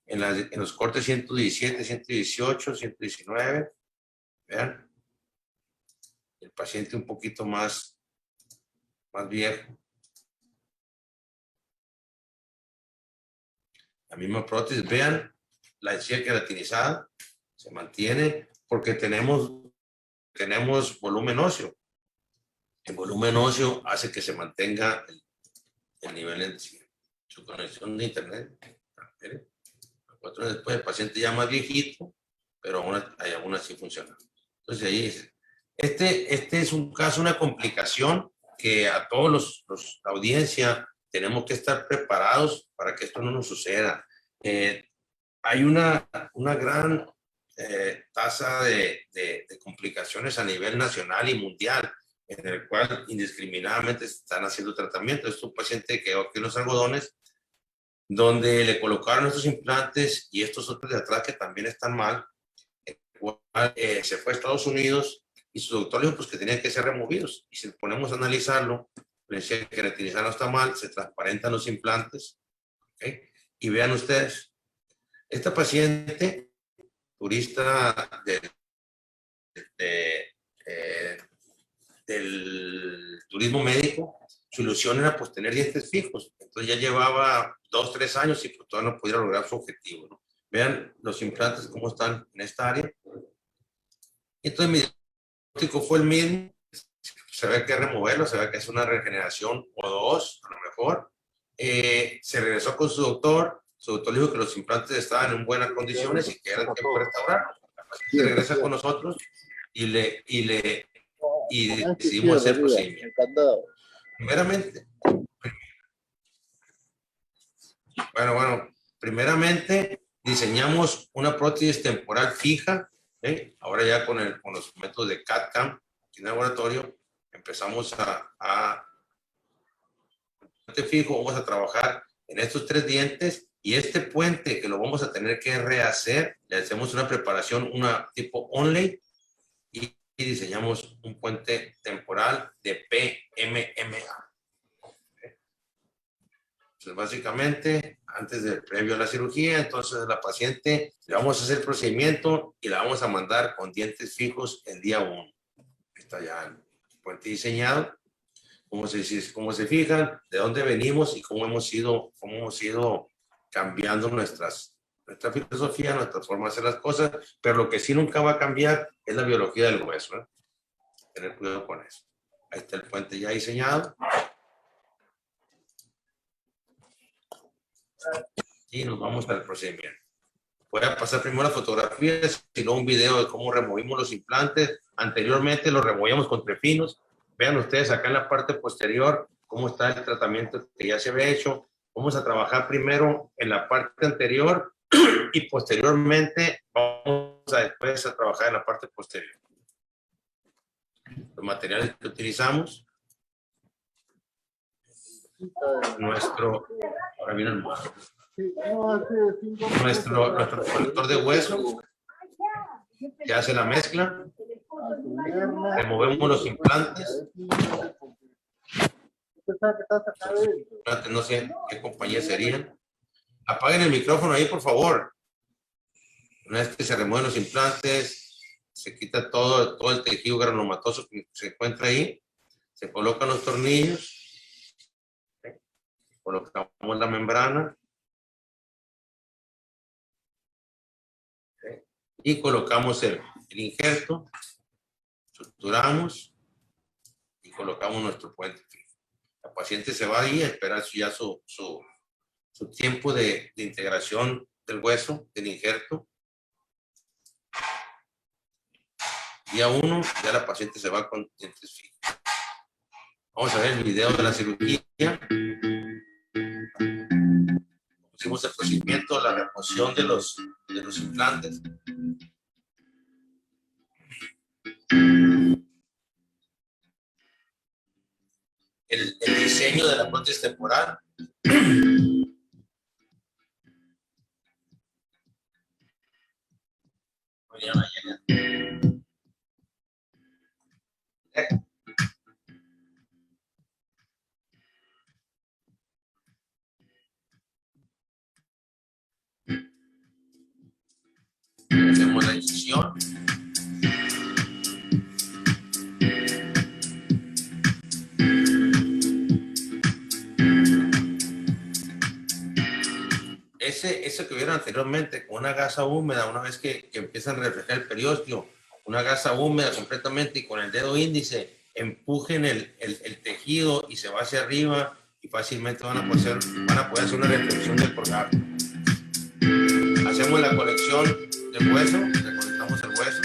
en los cortes 117, 118, 119. Vean. El paciente un poquito más viejo. La misma prótesis, vean la encía queratinizada, se mantiene porque tenemos volumen óseo. El volumen óseo hace que se mantenga el nivel de encía. Su conexión de internet. 4 años después, el paciente ya más viejito, pero aún así funciona. Entonces ahí es. Este es un caso, una complicación que a todos la audiencia tenemos que estar preparados para que esto no nos suceda. Hay una gran tasa de complicaciones a nivel nacional y mundial, en el cual indiscriminadamente se están haciendo tratamientos. Es un paciente que aquí los algodones, donde le colocaron estos implantes y estos otros de atrás que también están mal, el cual, se fue a Estados Unidos. Y su doctor dijo pues, que tenían que ser removidos. Y si ponemos a analizarlo, le decía que queratinizar no está mal, se transparentan los implantes. ¿Okay? Y vean ustedes, esta paciente, turista del turismo médico, su ilusión era pues, tener dientes fijos. Entonces ya llevaba 2, 3 años y pues, todavía no pudiera lograr su objetivo, ¿no? Vean los implantes cómo están en esta área. Entonces mi fue el mismo, se ve que removerlo, se ve que es una regeneración o 2, a lo mejor. Se regresó con su doctor dijo que los implantes estaban en buenas condiciones y que era tiempo de restaurarlos. Se regresa con nosotros y decidimos hacer el procedimiento. Primeramente diseñamos una prótesis temporal fija. Ahora ya con los métodos de CAD/CAM en el laboratorio empezamos fijo, vamos a trabajar en estos 3 dientes y este puente que lo vamos a tener que rehacer, le hacemos una preparación, una tipo onlay y diseñamos un puente temporal de PMMA. Entonces, básicamente, previo a la cirugía, entonces a la paciente le vamos a hacer el procedimiento y la vamos a mandar con dientes fijos el día 1. Está ya el puente diseñado. Cómo se fijan, de dónde venimos y cómo hemos ido cambiando nuestra filosofía, nuestra forma de hacer las cosas, pero lo que sí nunca va a cambiar es la biología del hueso. Tener cuidado con eso. Ahí está el puente ya diseñado. Y nos vamos al procedimiento. Voy a pasar primero las fotografías y luego un video de cómo removimos los implantes. Anteriormente los removíamos con trefinos. Vean ustedes acá en la parte posterior cómo está el tratamiento que ya se había hecho. Vamos a trabajar primero en la parte anterior y posteriormente vamos a después a trabajar en la parte posterior. Los materiales que utilizamos. Ahora viene el nuestro colector de hueso que hace la mezcla. Removemos los implantes. No sé qué compañía serían. Apaguen el micrófono ahí, por favor. Una vez que se remueven los implantes, se quita todo el tejido granulomatoso que se encuentra ahí. Se colocan los tornillos. Colocamos la membrana. Y colocamos el injerto. Suturamos y colocamos nuestro puente fijo. La paciente se va ahí a esperar ya su tiempo de integración del hueso, del injerto. Día 1, ya la paciente se va con dientes fijos. Vamos a ver el video de la cirugía. Hicimos el procedimiento, la remoción de los implantes. El diseño de la prótesis temporal. Hacemos la incisión. Eso que vieron anteriormente con una gasa húmeda, una vez que empiezan a reflejar el periósteo, una gasa húmeda completamente y con el dedo índice empujen el tejido y se va hacia arriba y fácilmente van a poder hacer una reflexión del colgado. Hacemos la conexión del hueso, reconectamos el hueso.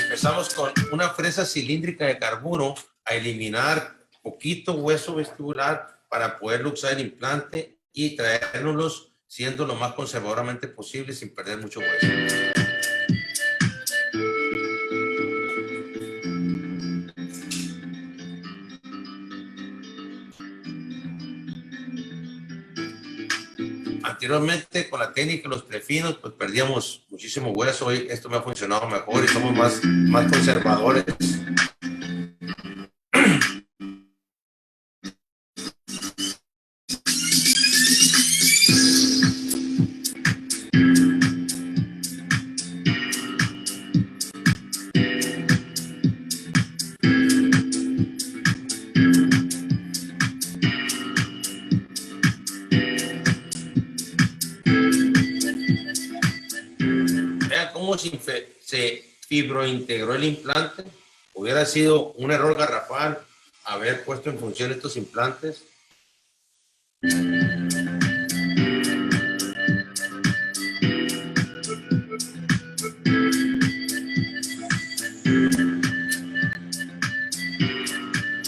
Empezamos con una fresa cilíndrica de carburo a eliminar poquito hueso vestibular para poder luxar el implante y traérnoslos siendo lo más conservadoramente posible sin perder mucho hueso. Anteriormente con la técnica de los prefinos pues perdíamos muchísimo hueso. Hoy esto me ha funcionado mejor y somos más conservadores. Se fibrointegró el implante. Hubiera sido un error garrafal haber puesto en función estos implantes.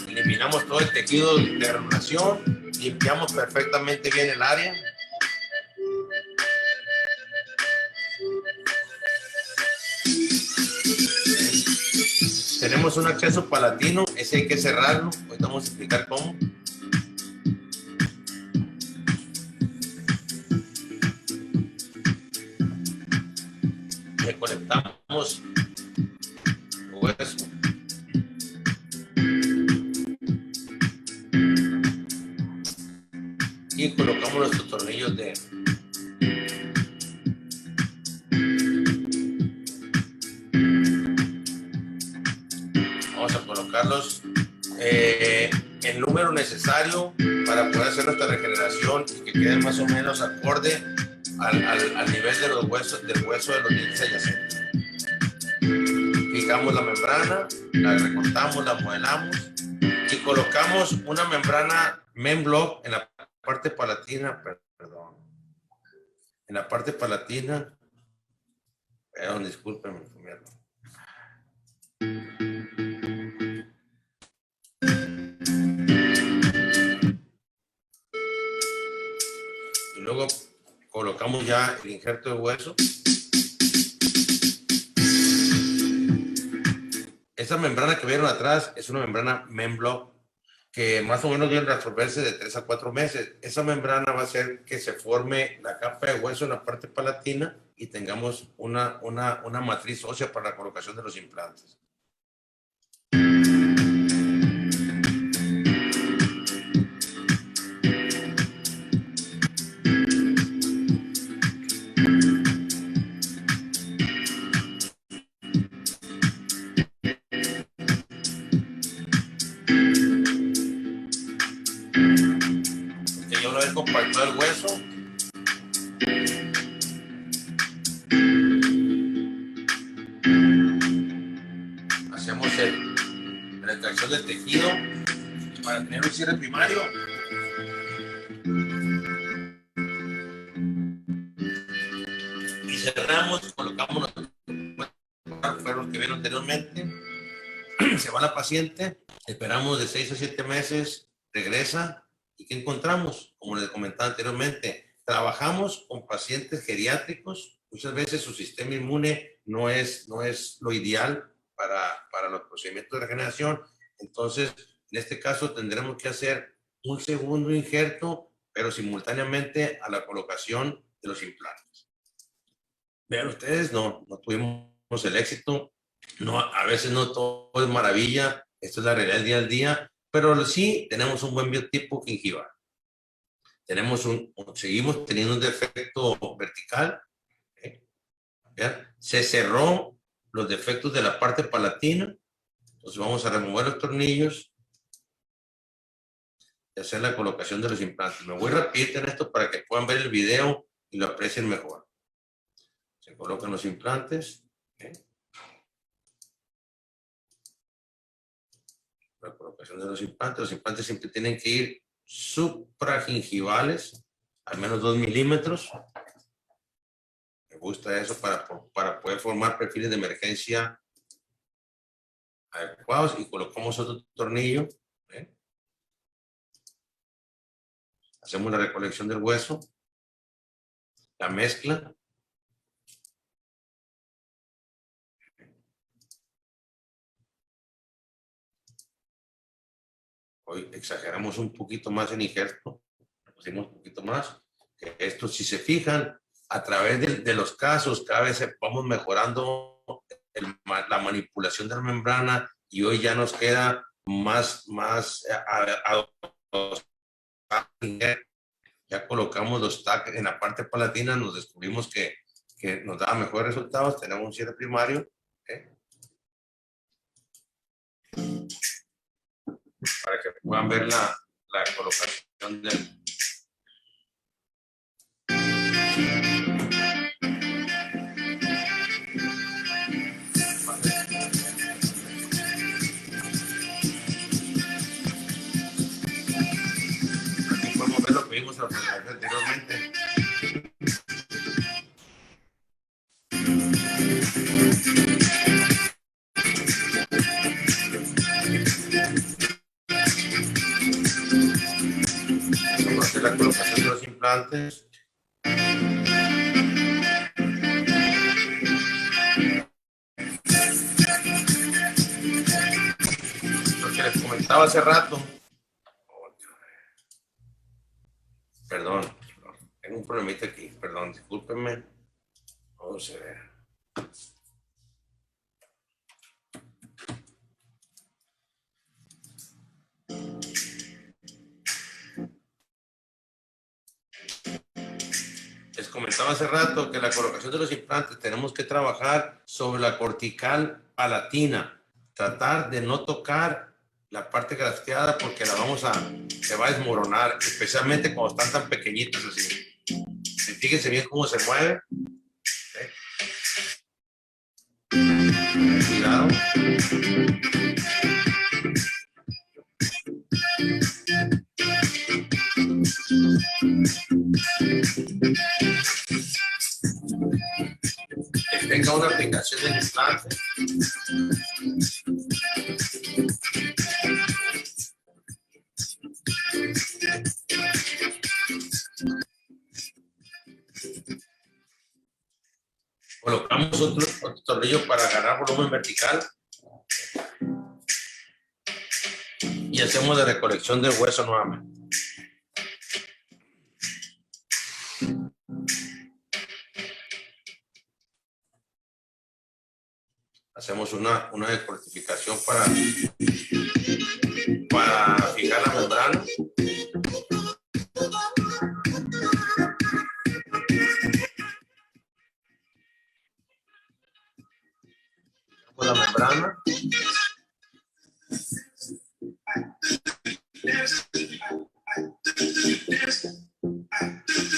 Eliminamos todo el tejido de granulación, limpiamos perfectamente bien el área. Tenemos un acceso palatino, ese hay que cerrarlo. Hoy vamos a explicar cómo. Reconectamos el hueso. Y colocamos nuestros tornillos de el número necesario para poder hacer nuestra regeneración y que quede más o menos acorde al nivel de los huesos, del hueso de los dientes adyacentes. Fijamos la membrana, la recortamos, la modelamos y colocamos una membrana Memblock en la parte palatina, en la parte palatina, discúlpenme. Luego colocamos ya el injerto de hueso. Esta membrana que vieron atrás es una membrana Memblock que más o menos deben resolverse de 3 a 4 meses. Esa membrana va a hacer que se forme la capa de hueso en la parte palatina y tengamos una matriz ósea para la colocación de los implantes. Ya una vez compactado el hueso, hacemos la extracción del tejido para tener un cierre primario. Y cerramos, colocamos los perros que vieron anteriormente. Se va la paciente, esperamos de 6 a 7 meses, regresa. ¿Y qué encontramos? Como les comentaba anteriormente, trabajamos con pacientes geriátricos. Muchas veces su sistema inmune no es lo ideal para los procedimientos de regeneración. Entonces, en este caso tendremos que hacer un segundo injerto, pero simultáneamente a la colocación de los implantes. Vean ustedes, no tuvimos el éxito. No, a veces no todo es maravilla. Esto es la realidad del día al día. Pero sí tenemos un buen biotipo gingival. Seguimos teniendo un defecto vertical. ¿Vean? Se cerró los defectos de la parte palatina. Entonces vamos a remover los tornillos y hacer la colocación de los implantes. Me voy rápido en esto para que puedan ver el video y lo aprecien mejor. Se colocan los implantes. La colocación de los implantes siempre tienen que ir supragingivales, al menos 2 milímetros. Me gusta eso para poder formar perfiles de emergencia adecuados. Y colocamos otro tornillo. Hacemos la recolección del hueso, la mezcla. Hoy exageramos un poquito más en injerto, pusimos un poquito más. Esto, si se fijan, a través de los casos, cada vez vamos mejorando la manipulación de la membrana y hoy ya nos queda más ya colocamos los tags en la parte palatina, nos descubrimos que nos daba mejores resultados, tenemos un cierre primario. Para que puedan ver la colocación del... Aquí podemos ver lo que vimos anteriormente. Vamos a hacer la colocación de los implantes. Lo que les comentaba hace rato. Perdón, tengo un problemita aquí. Perdón, discúlpenme. Vamos a ver. Les comentaba hace rato que la colocación de los implantes tenemos que trabajar sobre la cortical palatina, tratar de no tocar la parte grafiteada porque se va a desmoronar, especialmente cuando están tan pequeñitos así. Fíjense bien cómo se mueve. Cuidado. Que tenga una aplicación del implante. Colocamos otro tornillo para agarrar volumen vertical. Y y hacemos la recolección del hueso nuevamente. Hacemos una decortificación para fijar la membrana. La membrana.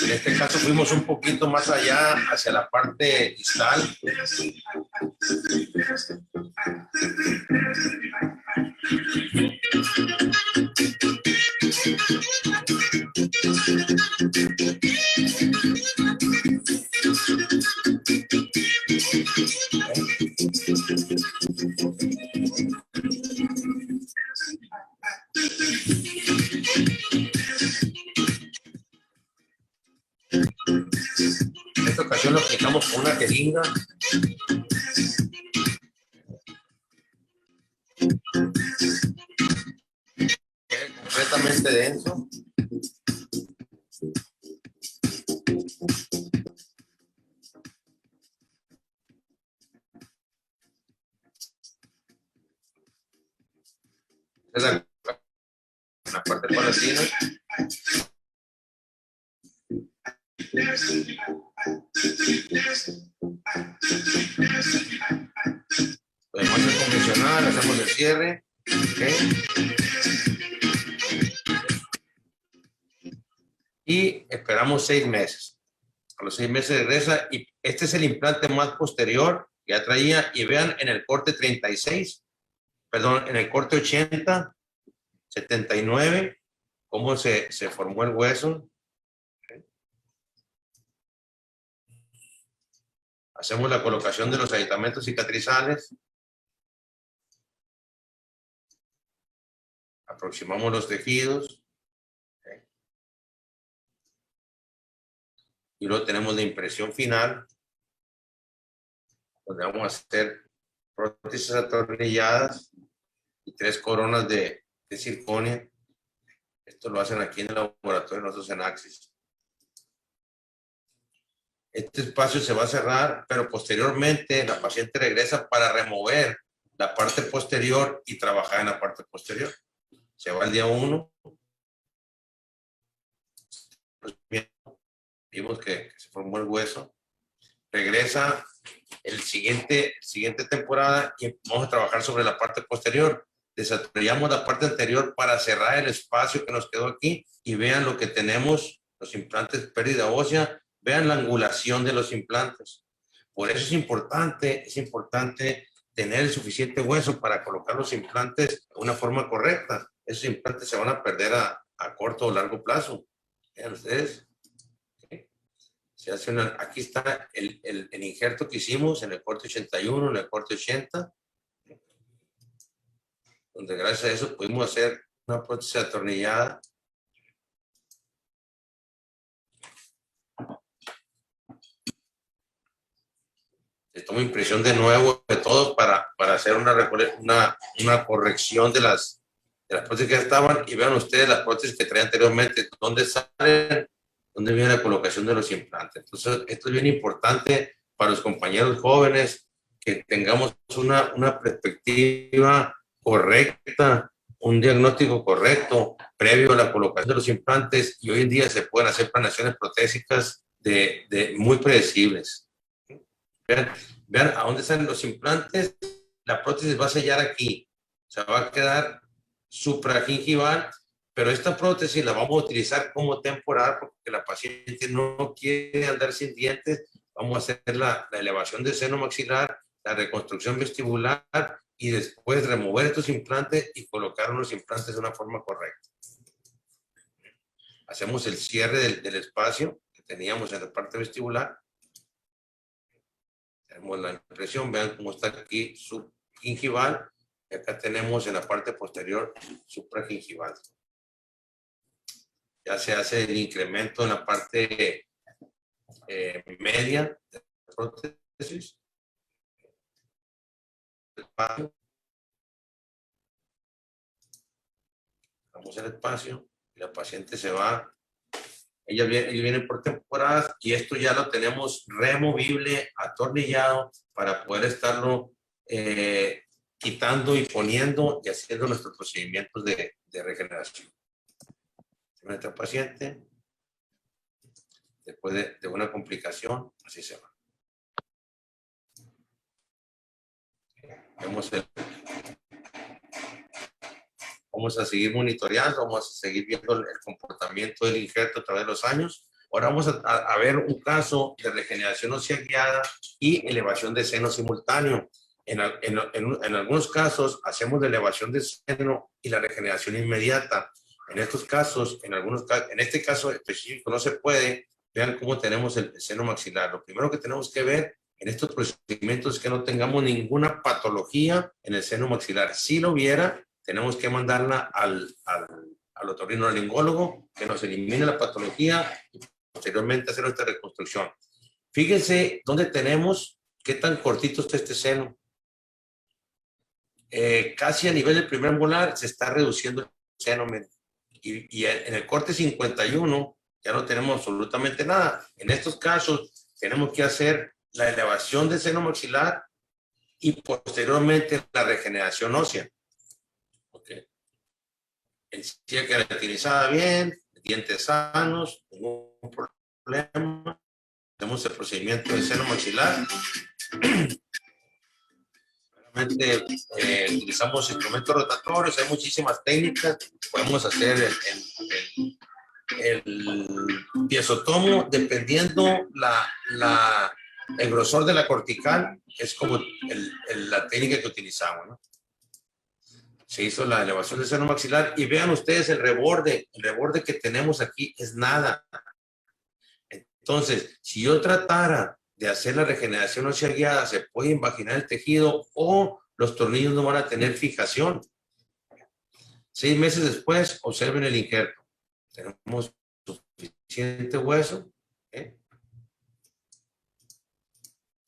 En este caso fuimos un poquito más allá hacia la parte distal. En esta ocasión lo aplicamos con una jeringa. Quede completamente denso. Es la parte palatina. Lo demás es convencional, hacemos el cierre. ¿Okay? Y esperamos 6 meses. A los 6 meses regresa y este es el implante más posterior que ya traía. Y vean en el corte 36, perdón, en el corte 80, 79, cómo se formó el hueso. Hacemos la colocación de los aditamentos cicatrizales. Aproximamos los tejidos. ¿Okay? Y luego tenemos la impresión final, donde vamos a hacer prótesis atornilladas y 3 coronas de circonia. Esto lo hacen aquí en el laboratorio nosotros en Axis. Este espacio se va a cerrar, pero posteriormente la paciente regresa para remover la parte posterior y trabajar en la parte posterior. Se va el día 1. Vimos que se formó el hueso. Regresa el siguiente temporada y vamos a trabajar sobre la parte posterior. Desatornillamos la parte anterior para cerrar el espacio que nos quedó aquí y vean lo que tenemos, los implantes pérdida ósea. Vean la angulación de los implantes. Por eso es importante tener el suficiente hueso para colocar los implantes de una forma correcta. Esos implantes se van a perder a corto o largo plazo. Vean ustedes. Se hace aquí está el injerto que hicimos en el corte 81, en el corte 80, donde gracias a eso pudimos hacer una prótesis atornillada. Se toma impresión de nuevo de todo para hacer una corrección de las prótesis que ya estaban. Y vean ustedes las prótesis que traían anteriormente, dónde salen, dónde viene la colocación de los implantes. Entonces, esto es bien importante para los compañeros jóvenes, que tengamos una perspectiva correcta, un diagnóstico correcto previo a la colocación de los implantes. Y hoy en día se pueden hacer planeaciones protésicas muy predecibles. Vean a dónde salen los implantes. La prótesis va a sellar aquí. O sea, va a quedar supragingival, pero esta prótesis la vamos a utilizar como temporal porque la paciente no quiere andar sin dientes. Vamos a hacer la elevación del seno maxilar, la reconstrucción vestibular y después remover estos implantes y colocar unos implantes de una forma correcta. Hacemos el cierre del espacio que teníamos en la parte vestibular. Tenemos la impresión, vean cómo está aquí subgingival, y acá tenemos en la parte posterior supragingival. Ya se hace el incremento en la parte media de la prótesis. Damos el espacio y la paciente se va. Ellos vienen por temporadas y esto ya lo tenemos removible, atornillado para poder estarlo quitando y poniendo y haciendo nuestros procedimientos de regeneración. Nuestra paciente, después de una complicación, así se va. Vamos a seguir monitoreando, vamos a seguir viendo el comportamiento del injerto a través de los años. Ahora vamos a ver un caso de regeneración ósea guiada y elevación de seno simultáneo. En algunos casos hacemos la elevación de seno y la regeneración inmediata. En estos casos, en este caso específico no se puede. Vean cómo tenemos el seno maxilar. Lo primero que tenemos que ver en estos procedimientos es que no tengamos ninguna patología en el seno maxilar. Si lo hubiera, tenemos que mandarla al otorrinolaringólogo que nos elimine la patología y posteriormente hacer nuestra reconstrucción. Fíjense dónde tenemos, qué tan cortito está este seno. Casi a nivel del primer molar se está reduciendo el seno. Y en el corte 51 ya no tenemos absolutamente nada. En estos casos tenemos que hacer la elevación del seno maxilar y posteriormente la regeneración ósea. Okay. Encía queratinizada bien, dientes sanos, ningún problema. Hacemos el procedimiento del seno maxilar. Realmente utilizamos instrumentos rotatorios, hay muchísimas técnicas. Podemos hacer el piezotomo dependiendo el grosor de la cortical, es como la técnica que utilizamos, ¿no? Se hizo la elevación del seno maxilar y vean ustedes el reborde que tenemos aquí es nada. Entonces, si yo tratara de hacer la regeneración ósea guiada, se puede invaginar el tejido o los tornillos no van a tener fijación. 6 meses después, observen el injerto. Tenemos suficiente hueso.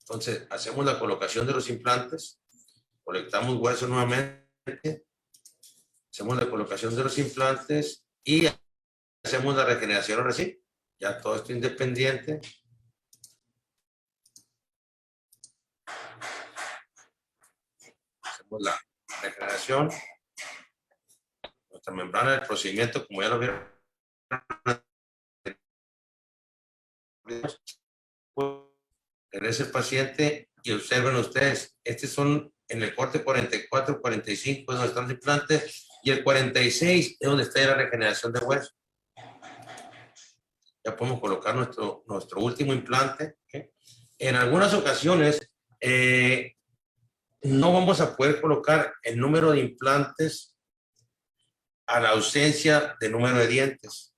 Entonces, hacemos la colocación de los implantes, colectamos hueso nuevamente, hacemos la colocación de los implantes y hacemos la regeneración. Ahora sí, ya todo esto independiente. Hacemos la regeneración. Nuestra membrana del procedimiento, como ya lo vieron, regresa el paciente y observen ustedes, estos son en el corte 44, 45 es donde están los implantes y el 46 es donde está la regeneración de hueso. Ya podemos colocar nuestro último implante. ¿Okay? En algunas ocasiones no vamos a poder colocar el número de implantes a la ausencia de número de dientes,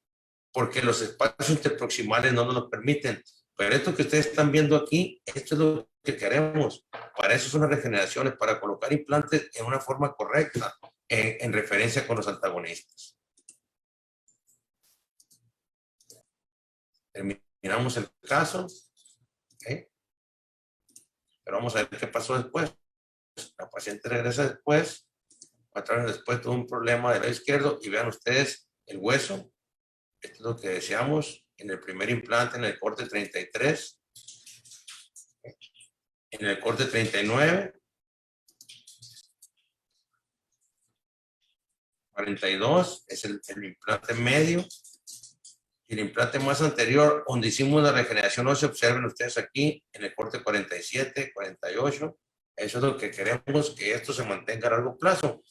porque los espacios interproximales no nos lo permiten. Pero esto que ustedes están viendo aquí, esto es lo que queremos. Para eso son las regeneraciones, para colocar implantes en una forma correcta, en referencia con los antagonistas. Terminamos el caso. ¿Okay? Pero vamos a ver qué pasó después. La paciente regresa después. 4 años después tuvo un problema del lado izquierdo y vean ustedes el hueso. Esto es lo que deseamos en el primer implante, en el corte 33. En el corte 39. 42 es el implante medio. Y el implante más anterior, donde hicimos la regeneración ósea, observen ustedes aquí, en el corte 47, 48. Eso es lo que queremos, que esto se mantenga a largo plazo.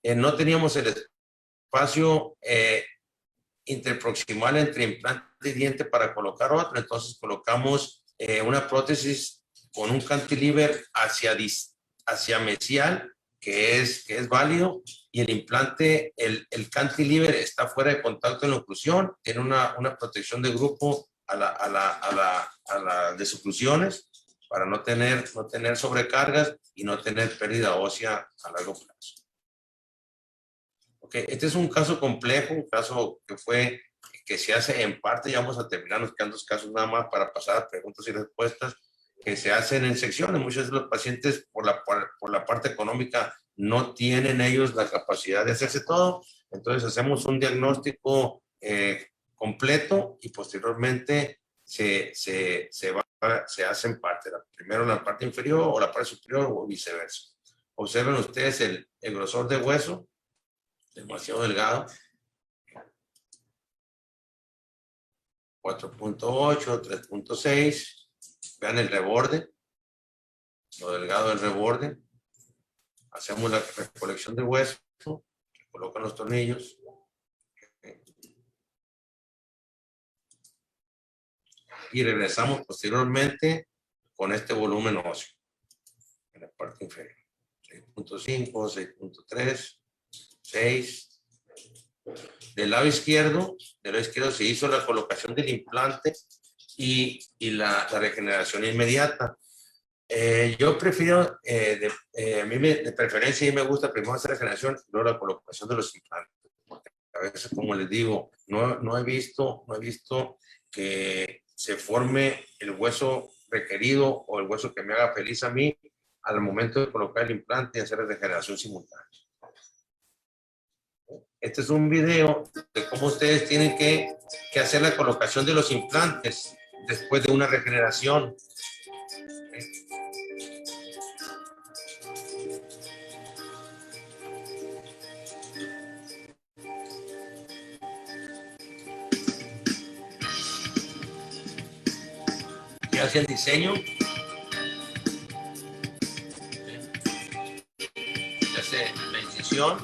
No teníamos el espacio interproximal entre implante y diente para colocar otro, entonces colocamos una prótesis con un cantilever hacia mesial, que es válido, y el implante, el cantilever está fuera de contacto en la oclusión, tiene una protección de grupo a la desoclusiones para no tener sobrecargas y no tener pérdida ósea a largo plazo. Okay, este es un caso complejo, un caso que se hace en parte, ya vamos a terminar, nos quedan 2 casos nada más para pasar a preguntas y respuestas, que se hacen en secciones. Muchos de los pacientes por la parte económica no tienen ellos la capacidad de hacerse todo, Entonces hacemos un diagnóstico completo y posteriormente se hacen parte, primero la parte inferior o la parte superior o viceversa. Observen ustedes el grosor de hueso, demasiado delgado. 4.8, 3.6. Vean el reborde, lo delgado del reborde. Hacemos la recolección de hueso, colocan los tornillos. Y regresamos posteriormente con este volumen óseo en la parte inferior. 6.5, 6.3, 6. Del lado izquierdo se hizo la colocación del implante y la regeneración inmediata. Yo prefiero, a mí de preferencia y me gusta primero hacer regeneración y luego la colocación de los implantes. A veces, como les digo, no he visto que se forme el hueso requerido o el hueso que me haga feliz a mí al momento de colocar el implante y hacer la regeneración simultánea. Este es un video de cómo ustedes tienen que hacer la colocación de los implantes después de una regeneración. Ya hace el diseño. Ya hace la incisión.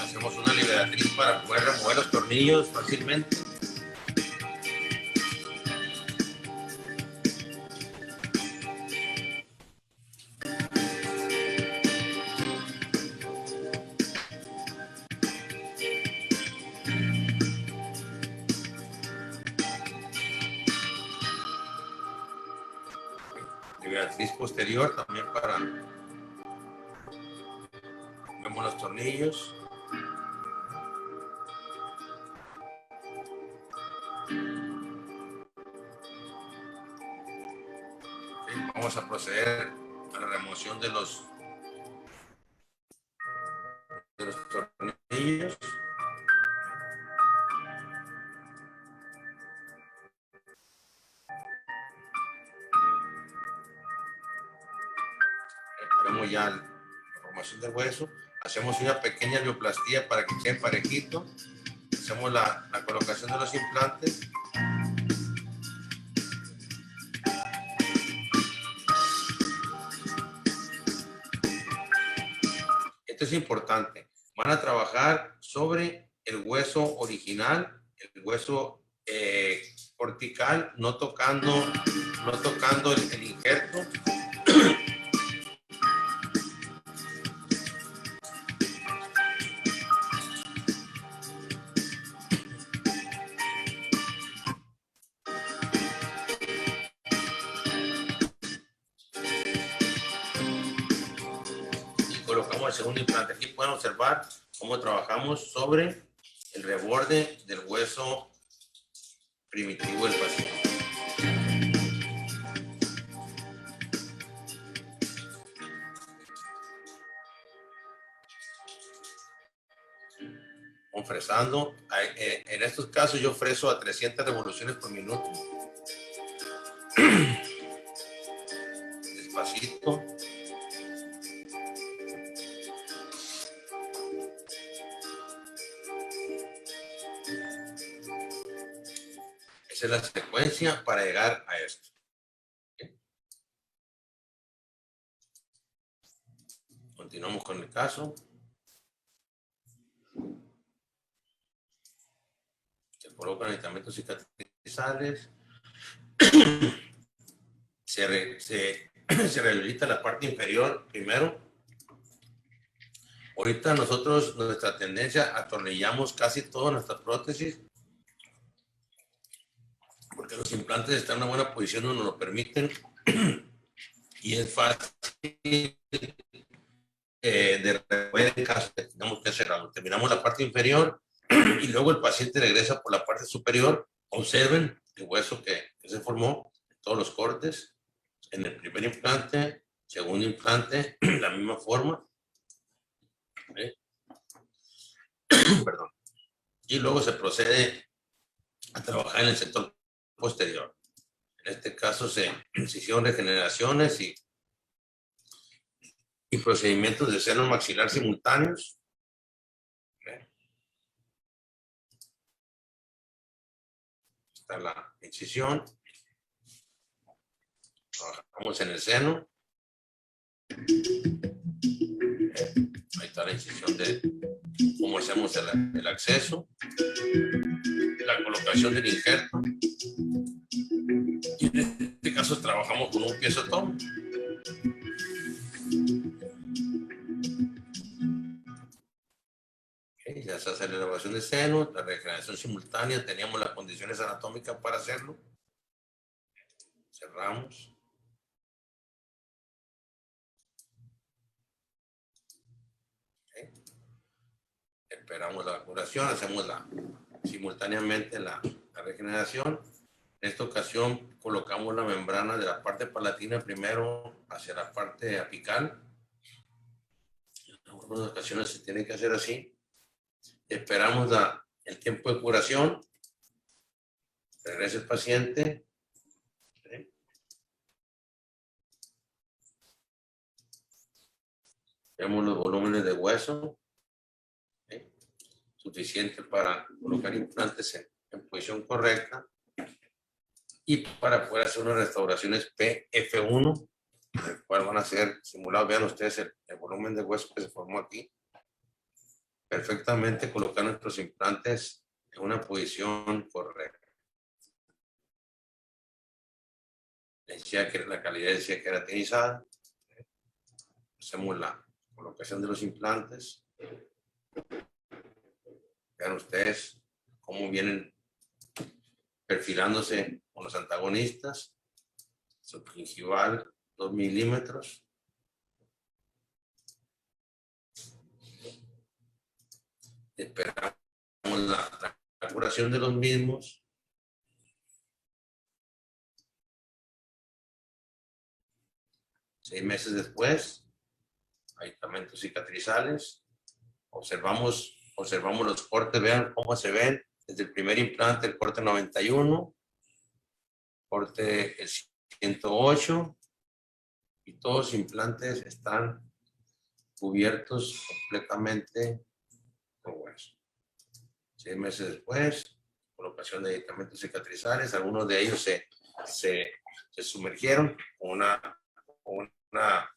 Hacemos una liberatriz para poder remover los tornillos fácilmente. Liberatriz posterior también para vemos los tornillos. Vamos a proceder a la remoción de los tornillos. Tenemos ya la formación del hueso. Hacemos una pequeña bioplastía para que quede parejito. Hacemos la colocación de los implantes. Esto es importante. Van a trabajar sobre el hueso original, el hueso cortical, no tocando el injerto. Colocamos el segundo implante. Aquí pueden observar cómo trabajamos sobre el reborde del hueso primitivo del paciente. Vamos fresando. En estos casos yo freso a 300 revoluciones por minuto. Despacito. Esa es la secuencia para llegar a esto. Continuamos con el caso. Se colocan medicamentos cicatrizales. Se rehabilita la parte inferior primero. Ahorita nosotros, nuestra tendencia, atornillamos casi todas nuestras prótesis porque los implantes están en una buena posición, no nos lo permiten y es fácil de remover en caso de que tengamos que cerrarlo. Terminamos la parte inferior y luego el paciente regresa por la parte superior. Observen el hueso que se formó, todos los cortes, en el primer implante, segundo implante, la misma forma. Perdón. Y luego se procede a trabajar en el sector posterior. En este caso se hicieron regeneraciones y procedimientos de seno maxilar simultáneos. Está la incisión. Trabajamos en el seno. Ahí está la incisión de cómo hacemos el acceso, la colocación del injerto. Y en este caso trabajamos con un piezotón. Okay, ya se hace la elevación de seno, la regeneración simultánea, teníamos las condiciones anatómicas para hacerlo. Cerramos. Okay. Esperamos la curación, hacemos simultáneamente la regeneración. En esta ocasión colocamos la membrana de la parte palatina primero hacia la parte apical. En algunas ocasiones se tiene que hacer así. Esperamos el tiempo de curación. Regresa el paciente. ¿Sí? Vemos los volúmenes de hueso. ¿Sí? Suficiente para colocar implantes en posición correcta. Y para poder hacer unas restauraciones PF1, en el cual van a ser simulados. Vean ustedes el volumen de hueso que se formó aquí. Perfectamente colocar nuestros implantes en una posición correcta. La calidad decía queratinizada. Hacemos la colocación de los implantes. Vean ustedes cómo vienen perfilándose con los antagonistas. Subgingival 2 milímetros. Esperamos la curación de los mismos. Seis meses después, aislamientos cicatrizales. Observamos los cortes, vean cómo se ven. Desde el primer implante, el corte 91, corte el 108, y todos los implantes están cubiertos completamente con hueso. 6 meses después, colocación de medicamentos cicatrizales. Algunos de ellos se sumergieron con una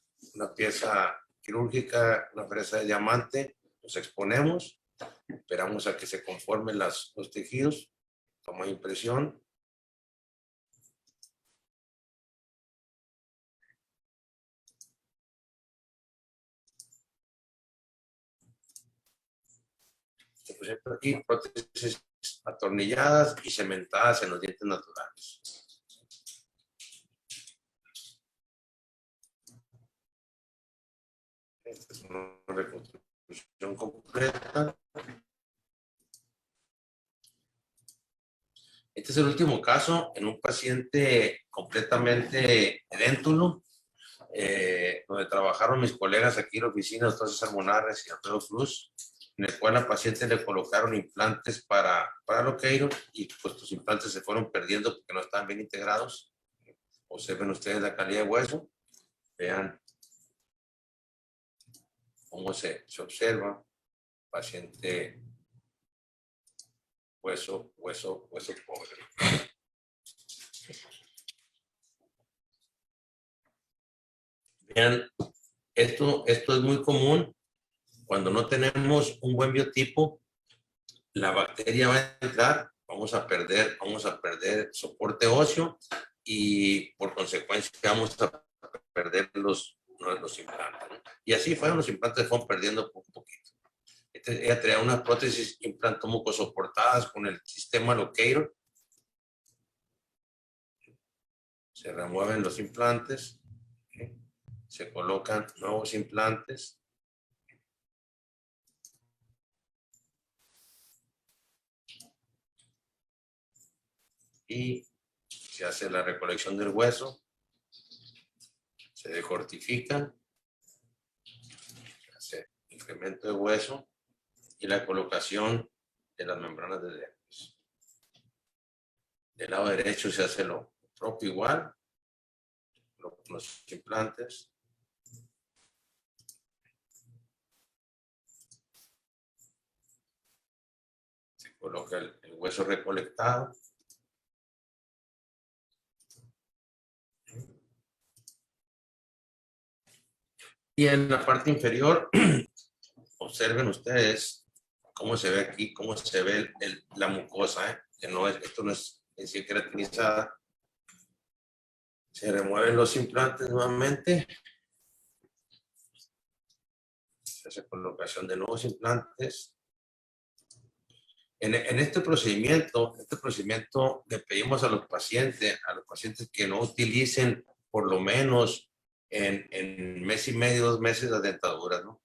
pieza quirúrgica, una fresa de diamante. Los exponemos, esperamos a que se conformen los tejidos, toma impresión. Se presenta aquí prótesis atornilladas y cementadas en los dientes naturales. Esta es una reconstrucción completa. Este es el último caso en un paciente completamente edéntulo, donde trabajaron mis colegas aquí en la oficina, el doctor César Monares y Alfredo Cruz, en el cual al paciente le colocaron implantes para Loqueiro, y pues los implantes se fueron perdiendo porque no estaban bien integrados. Observen ustedes la calidad de hueso. Vean cómo se observa. Paciente hueso pobre. Vean, esto es muy común. Cuando no tenemos un buen biotipo, la bacteria va a entrar, vamos a perder soporte óseo, y por consecuencia vamos a perder los implantes, ¿no? Y así fueron, los implantes fueron perdiendo poco a poquito. Ella traía unas prótesis implantomucosoportadas con el sistema Loqueiro. Se remueven los implantes, ¿sí? Se colocan nuevos implantes. y se hace la recolección del hueso, se decortifican, se hace incremento de hueso y la colocación de las membranas de dermis. Del lado derecho se hace lo propio igual, los implantes. Se coloca el hueso recolectado. Y en la parte inferior, observen ustedes cómo se ve aquí, cómo se ve la mucosa, que no es, esto no es en sí queratinizada. Se remueven los implantes nuevamente. Se hace colocación de nuevos implantes. En este procedimiento le pedimos a los pacientes que no utilicen por lo menos en mes y medio, 2 meses las dentaduras, ¿no?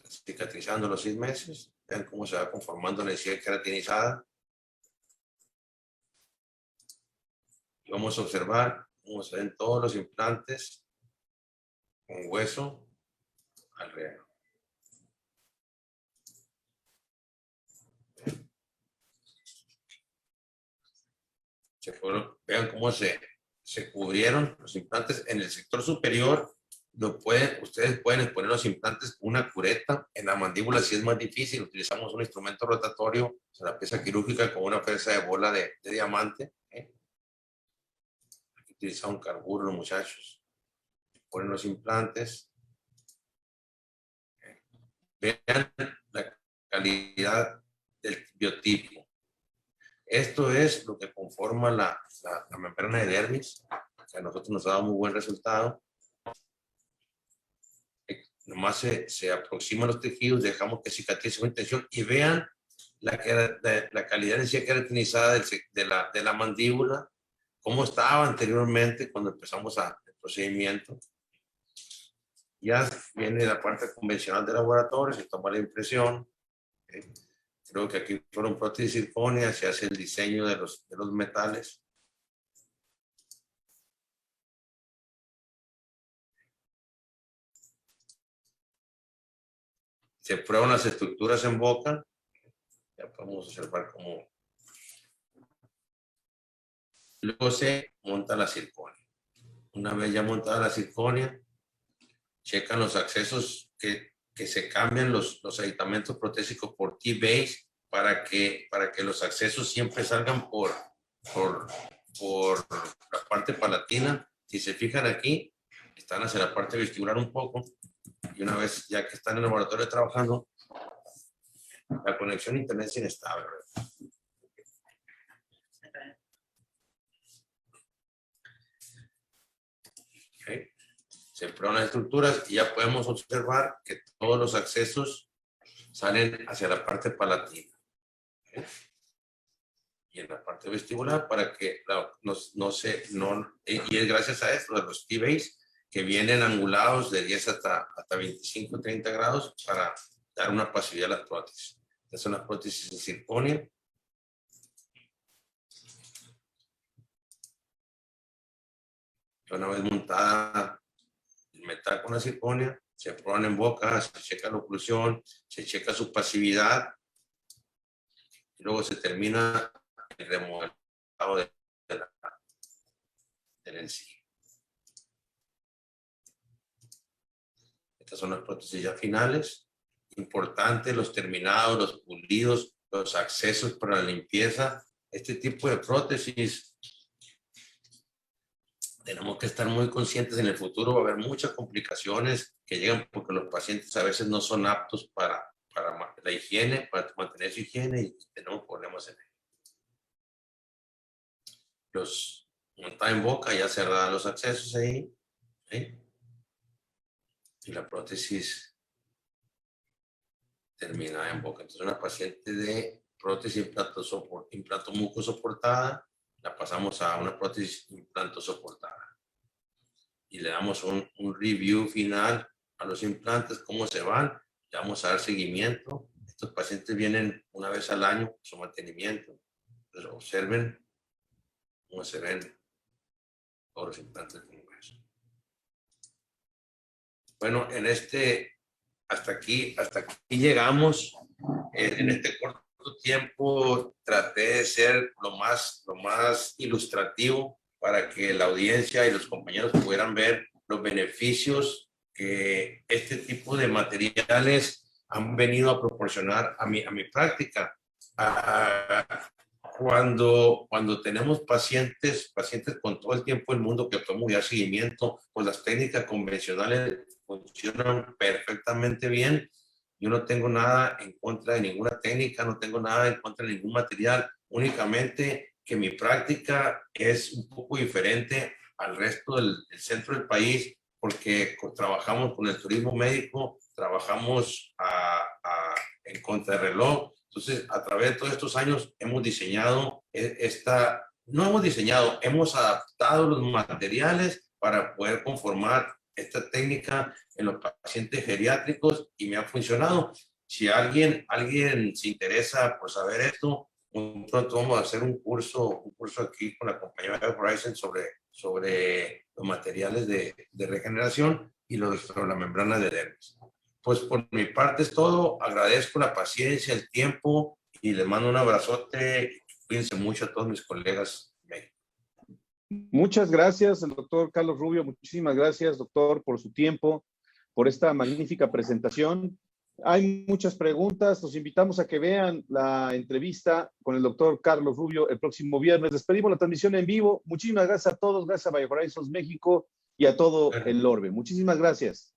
Cicatrizando los 6 meses, vean cómo se va conformando la encía queratinizada. Y vamos a observar cómo se ven todos los implantes con hueso alrededor. Vean cómo se cubrieron los implantes en el sector superior. Ustedes pueden poner los implantes con una cureta. En la mandíbula si es más difícil, utilizamos un instrumento rotatorio, la pieza quirúrgica con una pieza de bola de diamante. Utilizar un carburo los muchachos. Ponen los implantes. Vean la calidad del biotipo. Esto es lo que conforma la membrana de dermis, que a nosotros nos ha dado muy buen resultado. Nomás se aproximan los tejidos, dejamos que cicatrice con intención y vean la calidad de encía queratinizada de la mandíbula, cómo estaba anteriormente cuando empezamos el procedimiento. Ya viene la parte convencional de laboratorio, se toma la impresión. Creo que aquí fueron prótesis circonia, se hace el diseño de los metales. Se prueban las estructuras en boca. Ya podemos observar cómo. Luego se monta la circonia. Una vez ya montada la circonia, checan los accesos que se cambian los aditamentos protésicos por T-base para que los accesos siempre salgan por la parte palatina. Si se fijan aquí, están hacia la parte vestibular un poco. Y una vez ya que están en el laboratorio trabajando, la conexión a internet es inestable, ¿verdad? Okay. Se prueban las estructuras y ya podemos observar que todos los accesos salen hacia la parte palatina. Okay. Y en la parte vestibular para que y es gracias a esto de los T-base que vienen angulados de 10 hasta 25, 30 grados para dar una pasividad a las prótesis. Estas son las prótesis de circonia. Una vez montada el metal con la circonia, se prueban en boca, se checa la oclusión, se checa su pasividad y luego se termina el remodelado del encía. Estas son las prótesis ya finales. Importante los terminados, los pulidos, los accesos para la limpieza. Este tipo de prótesis tenemos que estar muy conscientes. En el futuro va a haber muchas complicaciones que llegan porque los pacientes a veces no son aptos para la higiene, para mantener su higiene y tenemos problemas en ello. Los montados en boca, ya cerrados los accesos ahí. ¿Sí? Y la prótesis terminada en boca. Entonces una paciente de prótesis implantomuco soportada, la pasamos a una prótesis implanto soportada. Y le damos un review final a los implantes, cómo se van. Le vamos a dar seguimiento. Estos pacientes vienen una vez al año, su mantenimiento. lo observen cómo se ven todos los implantes del Congreso. Bueno, hasta aquí llegamos. En este corto tiempo traté de ser lo más ilustrativo para que la audiencia y los compañeros pudieran ver los beneficios que este tipo de materiales han venido a proporcionar a mi práctica. Cuando tenemos pacientes con todo el tiempo del mundo que tomo ya seguimiento, pues las técnicas convencionales funcionan perfectamente bien. Yo no tengo nada en contra de ninguna técnica, no tengo nada en contra de ningún material, únicamente que mi práctica es un poco diferente al resto del centro del país, porque trabajamos con el turismo médico, trabajamos en contrarreloj. Entonces, a través de todos estos años hemos diseñado hemos adaptado los materiales para poder conformar esta técnica en los pacientes geriátricos y me ha funcionado. Si alguien se interesa por saber esto, pronto vamos a hacer un curso aquí con la compañía de Horizon sobre los materiales de regeneración y sobre la membrana de dermis. Pues por mi parte es todo. Agradezco la paciencia, el tiempo y les mando un abrazote. Cuídense mucho a todos mis colegas. Muchas gracias, el doctor Carlos Rubio. Muchísimas gracias, doctor, por su tiempo, por esta magnífica presentación. Hay muchas preguntas. Los invitamos a que vean la entrevista con el doctor Carlos Rubio el próximo viernes. Despedimos la transmisión en vivo. Muchísimas gracias a todos. Gracias a BioHorizons México y a todo el Orbe. Muchísimas gracias.